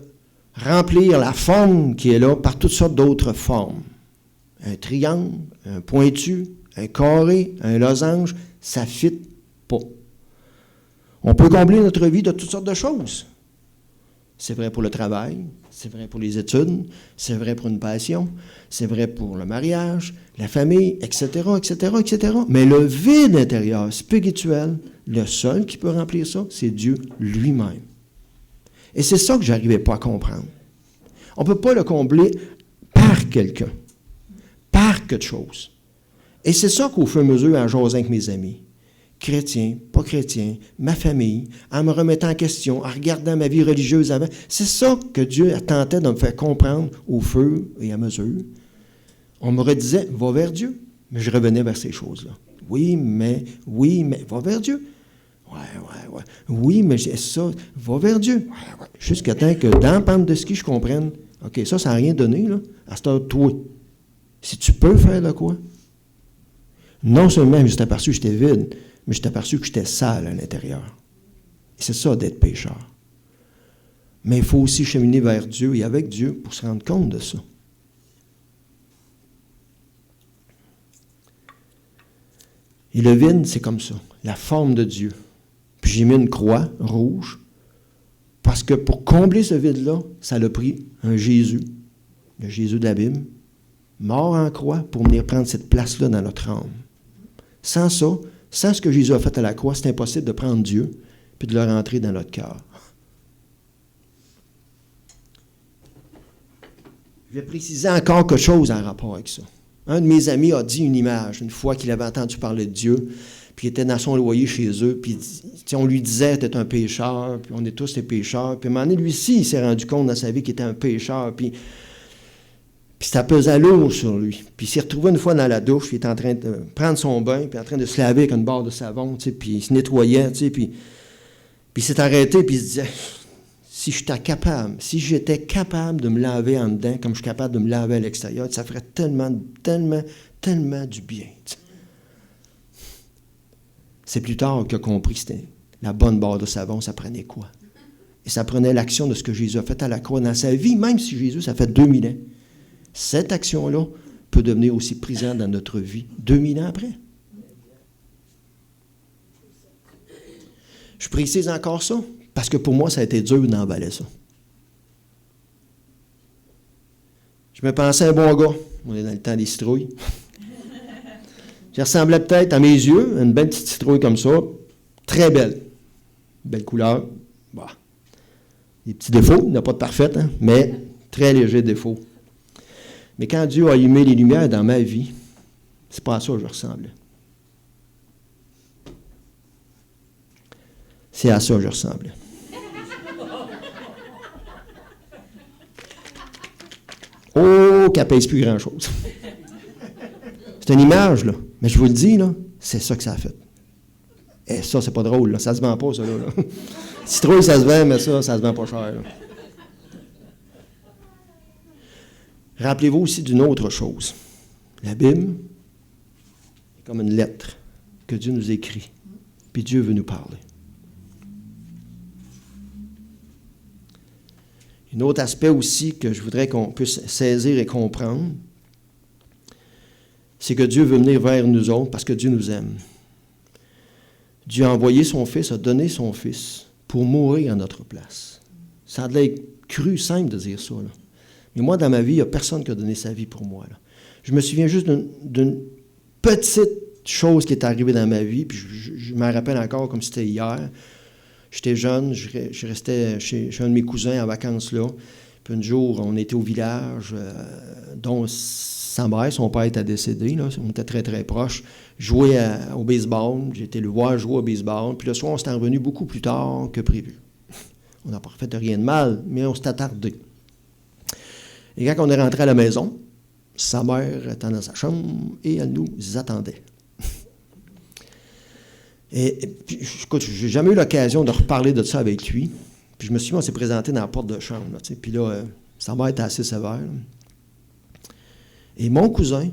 remplir la forme qui est là par toutes sortes d'autres formes. Un triangle, un pointu, un carré, un losange, ça ne fit pas. On peut combler notre vie de toutes sortes de choses. C'est vrai pour le travail, c'est vrai pour les études, c'est vrai pour une passion, c'est vrai pour le mariage, la famille, etc., etc. Mais le vide intérieur, spirituel, le seul qui peut remplir ça, c'est Dieu lui-même. Et c'est ça que je n'arrivais pas à comprendre. On ne peut pas le combler par quelqu'un, par quelque chose. Et c'est ça qu'au fur et à mesure, en jasant avec mes amis, chrétiens, pas chrétiens, ma famille, en me remettant en question, en regardant ma vie religieuse avant, c'est ça que Dieu tentait de me faire comprendre au fur et à mesure. On me redisait, va vers Dieu. Mais je revenais vers ces choses-là. Oui, mais, va vers Dieu. Ouais. Oui, mais c'est ça, va vers Dieu. Ouais. Jusqu'à temps que dans la pente de ski, je comprenne, OK, ça n'a rien donné, là. À ce temps, toi, si tu peux faire de quoi? Non seulement je suis aperçu que j'étais vide, mais je suis aperçu que j'étais sale à l'intérieur. Et c'est ça d'être pécheur. Mais il faut aussi cheminer vers Dieu et avec Dieu pour se rendre compte de ça. Et le vide, c'est comme ça, la forme de Dieu. Puis j'ai mis une croix rouge, parce que pour combler ce vide-là, ça l'a pris un Jésus, le Jésus de la Bible, mort en croix pour venir prendre cette place-là dans notre âme. Sans ça, sans ce que Jésus a fait à la croix, c'est impossible de prendre Dieu puis de le rentrer dans notre cœur. Je vais préciser encore quelque chose en rapport avec ça. Un de mes amis a dit une image, une fois qu'il avait entendu parler de Dieu, puis il était dans son loyer chez eux, puis on lui disait, t'es un pécheur, puis on est tous des pécheurs. Puis à un moment donné, lui aussi, il s'est rendu compte dans sa vie qu'il était un pécheur, puis ça pesait lourd sur lui. Puis il s'est retrouvé une fois dans la douche, il était en train de prendre son bain, puis en train de se laver avec une barre de savon, puis il se nettoyait, puis il s'est arrêté, puis il se disait, si j'étais capable de me laver en dedans, comme je suis capable de me laver à l'extérieur, ça ferait tellement du bien. T'sais. C'est plus tard qu'il a compris que c'était la bonne barre de savon, ça prenait quoi? Et ça prenait l'action de ce que Jésus a fait à la croix dans sa vie, même si Jésus, ça fait 2000 ans. Cette action-là peut devenir aussi présente dans notre vie 2000 ans après. Je précise encore ça, parce que pour moi, ça a été dur d'emballer ça. Je me pensais un bon gars. On est dans le temps des citrouilles. Je ressemblais peut-être à mes yeux, une belle petite citrouille comme ça, très belle. Belle couleur. Bah. Des petits défauts, il n'y a pas de parfaite, hein, mais très léger défaut. Mais quand Dieu a allumé les lumières dans ma vie, c'est pas à ça que je ressemblais. C'est à ça que je ressemblais. Oh, qu'elle pèse plus grand-chose. C'est une image, là. Mais je vous le dis, là, c'est ça que ça a fait. Et ça, c'est pas drôle, là. Ça se vend pas, ça, là. Citrouille, ça se vend, mais ça se vend pas cher, là. Rappelez-vous aussi d'une autre chose. La Bible est comme une lettre que Dieu nous écrit. Puis Dieu veut nous parler. Un autre aspect aussi que je voudrais qu'on puisse saisir et comprendre, c'est que Dieu veut venir vers nous autres parce que Dieu nous aime. Dieu a envoyé son Fils, a donné son Fils pour mourir à notre place. Ça a l'air cru, simple de dire ça, là. Mais moi, dans ma vie, il n'y a personne qui a donné sa vie pour moi, là. Je me souviens juste d'une petite chose qui est arrivée dans ma vie, puis je m'en rappelle encore comme si c'était hier. J'étais jeune, je restais chez un de mes cousins en vacances là. Puis un jour, on était au village, dont sa mère, son père était décédé, là, on était très, très proches. Jouais au baseball, j'ai été le voir jouer au baseball. Puis le soir, on s'est revenu beaucoup plus tard que prévu. On n'a pas fait rien de mal, mais on s'est attardé. Et quand on est rentré à la maison, sa mère était dans sa chambre et elle nous attendait. Et puis, écoute, je n'ai jamais eu l'occasion de reparler de ça avec lui. Puis je me suis dit, on s'est présenté dans la porte de chambre. Là, puis là, sa mère était assez sévère. Là. Et mon cousin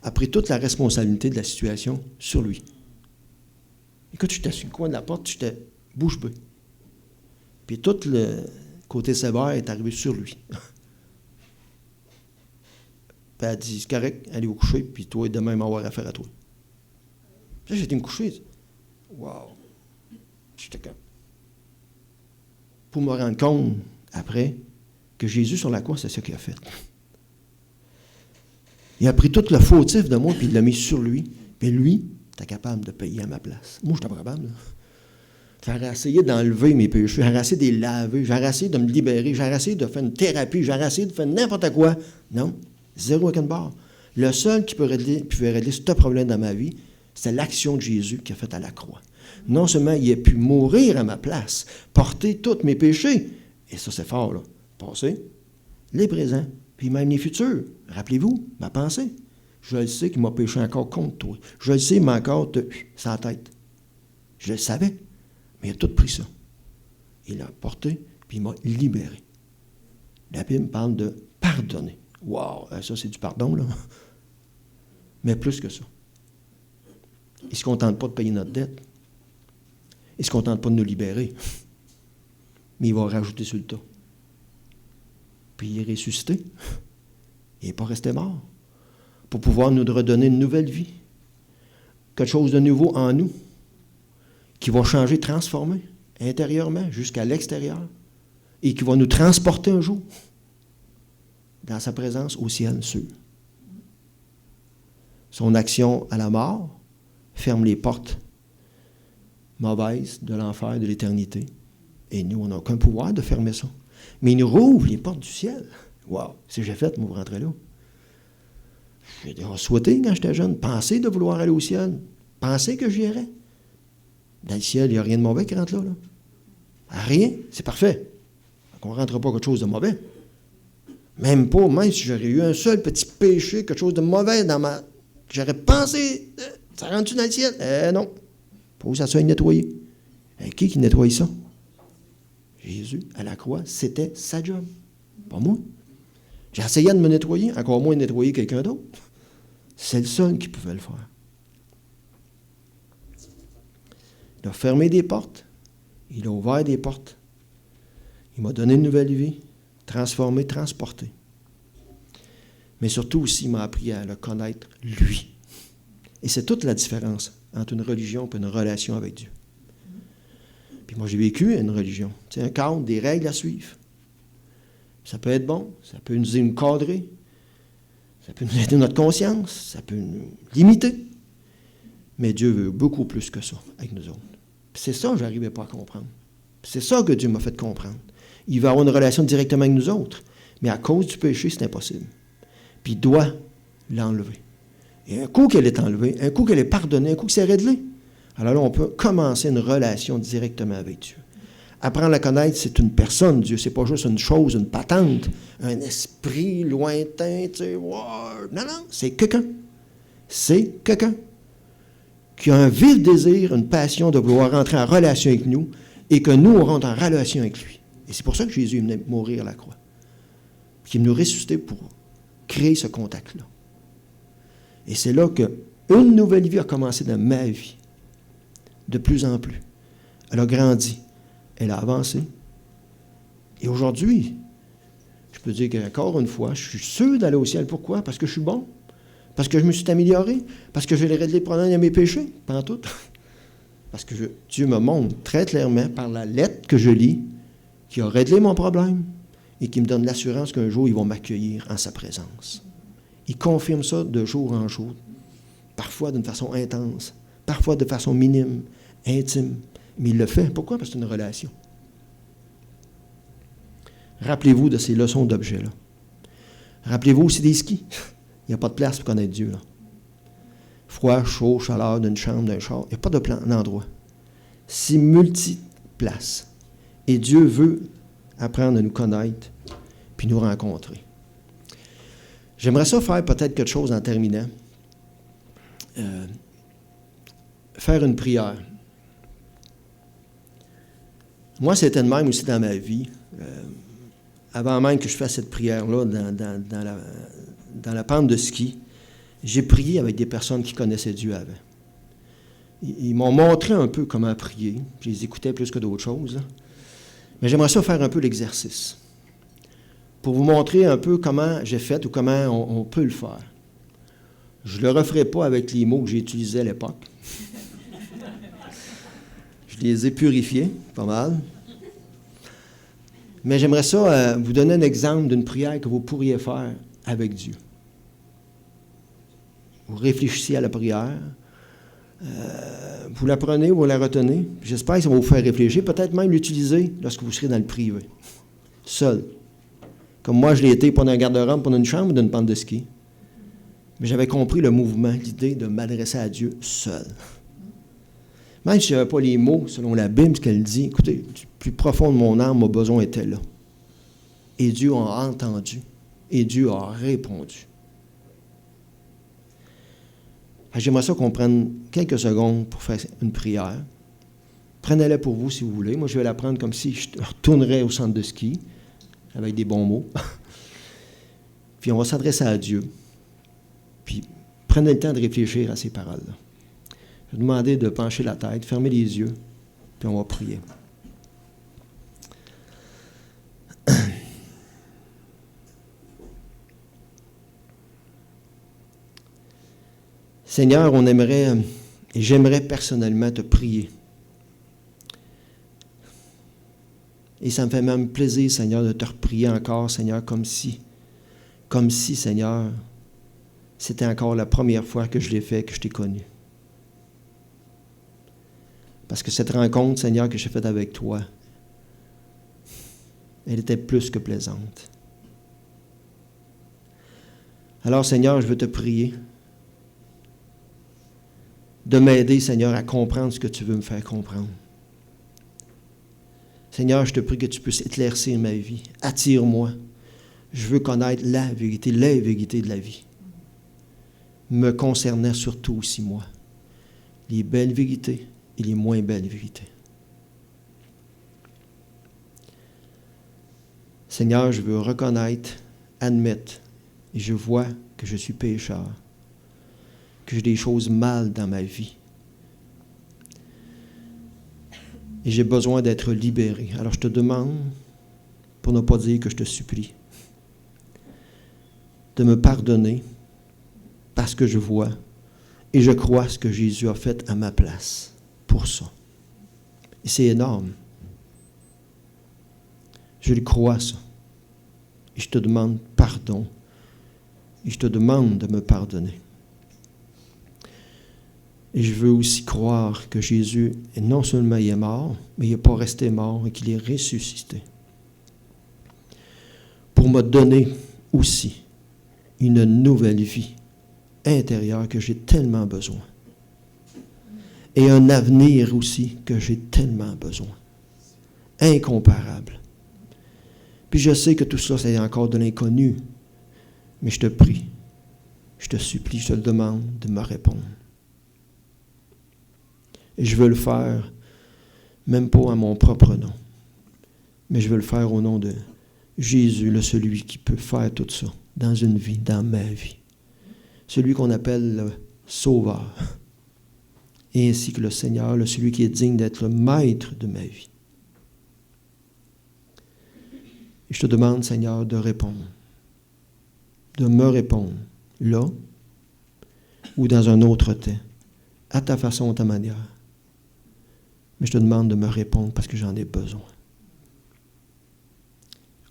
a pris toute la responsabilité de la situation sur lui. Écoute, j'étais sur le coin de la porte, j'étais bouche bée. Puis tout le côté sévère est arrivé sur lui. Puis elle a dit, c'est correct, allez vous coucher, puis toi, demain, il va avoir affaire à toi. Puis là, j'ai été me coucher. Wow! J'étais comme... Pour me rendre compte, après, que Jésus sur la croix, c'est ce qu'il a fait. Il a pris tout le fautif de moi, puis il l'a mis sur lui. Puis lui, était capable de payer à ma place. Moi, je n'étais pas capable. J'aurais essayé d'enlever mes péchés, j'aurais essayé de les laver, j'aurais essayé de me libérer, j'aurais essayé de faire une thérapie, j'aurais essayé de faire n'importe quoi. Non, zéro avec une barre. Le seul qui pouvait régler ce problème dans ma vie, c'est l'action de Jésus qu'il a faite à la croix. Non seulement il a pu mourir à ma place, porter tous mes péchés, et ça c'est fort, là, passé, les présents, puis même les futurs. Rappelez-vous, ma pensée. Je le sais qu'il m'a péché encore contre toi. Je le sais, il m'a encore sans tête. Je le savais, mais il a tout pris ça. Il l'a porté, puis il m'a libéré. La Bible parle de pardonner. Wow, ça c'est du pardon, là. Mais plus que ça. Il ne se contente pas de payer notre dette. Il ne se contente pas de nous libérer. mais il va rajouter sur le tas. Puis il est ressuscité. Il n'est pas resté mort. Pour pouvoir nous redonner une nouvelle vie. Quelque chose de nouveau en nous, qui va changer, transformer, intérieurement, jusqu'à l'extérieur, et qui va nous transporter un jour dans sa présence au ciel sûr. Son action à la mort ferme les portes mauvaises de l'enfer, de l'éternité. Et nous, on n'a aucun pouvoir de fermer ça. Mais il nous rouvre les portes du ciel. Wow! Si j'ai fait, moi, vous rentrez là. J'ai souhaité, quand j'étais jeune, penser de vouloir aller au ciel. Penser que j'y irais. Dans le ciel, il n'y a rien de mauvais qui rentre là. Rien. C'est parfait. On ne rentre pas quelque chose de mauvais. Même pas, même si j'aurais eu un seul petit péché, quelque chose de mauvais dans ma... J'aurais pensé, ça rentre-tu dans le ciel? Non. Pas où ça soit nettoyé. Qui nettoie ça? Jésus, à la croix, c'était sa job. Pas moi. J'ai essayé de me nettoyer, encore moins de nettoyer quelqu'un d'autre. C'est le seul qui pouvait le faire. Il a fermé des portes. Il a ouvert des portes. Il m'a donné une nouvelle vie, transformé, transporté. Mais surtout aussi, il m'a appris à le connaître, lui. Et c'est toute la différence entre une religion et une relation avec Dieu. Puis moi, j'ai vécu une religion. C'est un cadre, des règles à suivre. Ça peut être bon, ça peut nous cadrer, ça peut nous aider notre conscience, ça peut nous limiter. Mais Dieu veut beaucoup plus que ça avec nous autres. Puis c'est ça que je n'arrivais pas à comprendre. Puis c'est ça que Dieu m'a fait comprendre. Il veut avoir une relation directement avec nous autres. Mais à cause du péché, c'est impossible. Puis il doit l'enlever. Et un coup qu'elle est enlevée, un coup qu'elle est pardonnée, un coup que c'est réglé, alors là, on peut commencer une relation directement avec Dieu. Apprendre à connaître, c'est une personne, Dieu. C'est pas juste une chose, une patente, un esprit lointain, tu sais, wow. Non, c'est quelqu'un. C'est quelqu'un qui a un vif désir, une passion de vouloir rentrer en relation avec nous et que nous, on rentre en relation avec lui. Et c'est pour ça que Jésus est venu mourir à la croix. Qu'il est venu ressusciter pour créer ce contact-là. Et c'est là qu'une nouvelle vie a commencé dans ma vie. De plus en plus. Elle a grandi. Elle a avancé. Et aujourd'hui, je peux dire qu'encore une fois, je suis sûr d'aller au ciel. Pourquoi? Parce que je suis bon. Parce que je me suis amélioré. Parce que j'ai réglé les problèmes de mes péchés. Pas en tout. Parce que Dieu me montre très clairement par la lettre que je lis qui a réglé mon problème et qui me donne l'assurance qu'un jour, ils vont m'accueillir en sa présence. Il confirme ça de jour en jour. Parfois d'une façon intense. Parfois de façon minime, intime. Mais il le fait. Pourquoi? Parce que c'est une relation. Rappelez-vous de ces leçons d'objets-là. Rappelez-vous aussi des skis. Il n'y a pas de place pour connaître Dieu, là. Froid, chaud, chaleur d'une chambre, d'un char. Il n'y a pas d'endroit. C'est multi-place. Et Dieu veut apprendre à nous connaître puis nous rencontrer. J'aimerais ça faire peut-être quelque chose en terminant. Faire une prière. Moi, c'était de même aussi dans ma vie. Avant même que je fasse cette prière-là dans la pente de ski, j'ai prié avec des personnes qui connaissaient Dieu avant. Ils m'ont montré un peu comment prier. Je les écoutais plus que d'autres choses. Mais j'aimerais ça faire un peu l'exercice. Pour vous montrer un peu comment j'ai fait ou comment on peut le faire. Je ne le referai pas avec les mots que j'ai utilisés à l'époque. Je les ai purifiés, pas mal. Mais j'aimerais ça vous donner un exemple d'une prière que vous pourriez faire avec Dieu. Vous réfléchissez à la prière. Vous la prenez, vous la retenez. J'espère que ça va vous faire réfléchir. Peut-être même l'utiliser lorsque vous serez dans le privé. Seul. Comme moi, je l'ai été pendant un garde-robe, pendant une chambre ou dans une pente de ski. Mais j'avais compris le mouvement, l'idée de m'adresser à Dieu seul. Même si je n'avais pas les mots, selon la Bible, ce qu'elle dit, écoutez, du plus profond de mon âme, mon besoin était là. Et Dieu a entendu. Et Dieu a répondu. J'aimerais ça qu'on prenne quelques secondes pour faire une prière. Prenez-la pour vous si vous voulez. Moi, je vais la prendre comme si je retournerais au centre de ski, avec des bons mots. Puis on va s'adresser à Dieu. Puis prenez le temps de réfléchir à ces paroles-là. Je vais demander de pencher la tête, fermer les yeux, puis on va prier. Seigneur, on aimerait, et j'aimerais personnellement te prier. Et ça me fait même plaisir, Seigneur, de te reprier encore, Seigneur, comme si, Seigneur, c'était encore la première fois que je l'ai fait, que je t'ai connu. Parce que cette rencontre, Seigneur, que j'ai faite avec toi, elle était plus que plaisante. Alors, Seigneur, je veux te prier de m'aider, Seigneur, à comprendre ce que tu veux me faire comprendre. Seigneur, je te prie que tu puisses éclaircir ma vie. Attire-moi. Je veux connaître la vérité de la vie. Me concernant surtout aussi moi. Les belles vérités et les moins belles vérités. Seigneur, je veux reconnaître, admettre, et je vois que je suis pécheur, que j'ai des choses mal dans ma vie. Et j'ai besoin d'être libéré. Alors je te demande, pour ne pas dire que je te supplie, de me pardonner parce que je vois et je crois ce que Jésus a fait à ma place pour ça. Et c'est énorme. Je le crois, ça. Et je te demande pardon. Et je te demande de me pardonner. Et je veux aussi croire que Jésus, non seulement il est mort, mais il n'est pas resté mort et qu'il est ressuscité. Pour me donner aussi une nouvelle vie intérieure que j'ai tellement besoin. Et un avenir aussi que j'ai tellement besoin. Incomparable. Puis je sais que tout ça, c'est encore de l'inconnu. Mais je te prie, je te supplie, je te le demande de me répondre. Et je veux le faire, même pas à mon propre nom, mais je veux le faire au nom de Jésus, le celui qui peut faire tout ça dans une vie, dans ma vie. Celui qu'on appelle le Sauveur. Et ainsi que le Seigneur, celui qui est digne d'être le maître de ma vie. Et je te demande, Seigneur, de répondre. De me répondre là ou dans un autre temps, à ta façon, à ta manière. Mais je te demande de me répondre parce que j'en ai besoin.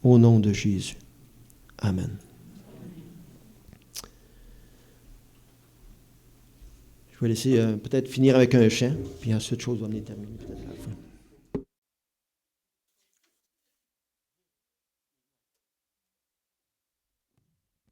Au nom de Jésus. Amen. Je vais laisser peut-être finir avec un chant, puis ensuite, chose va venir terminer peut-être à la fin.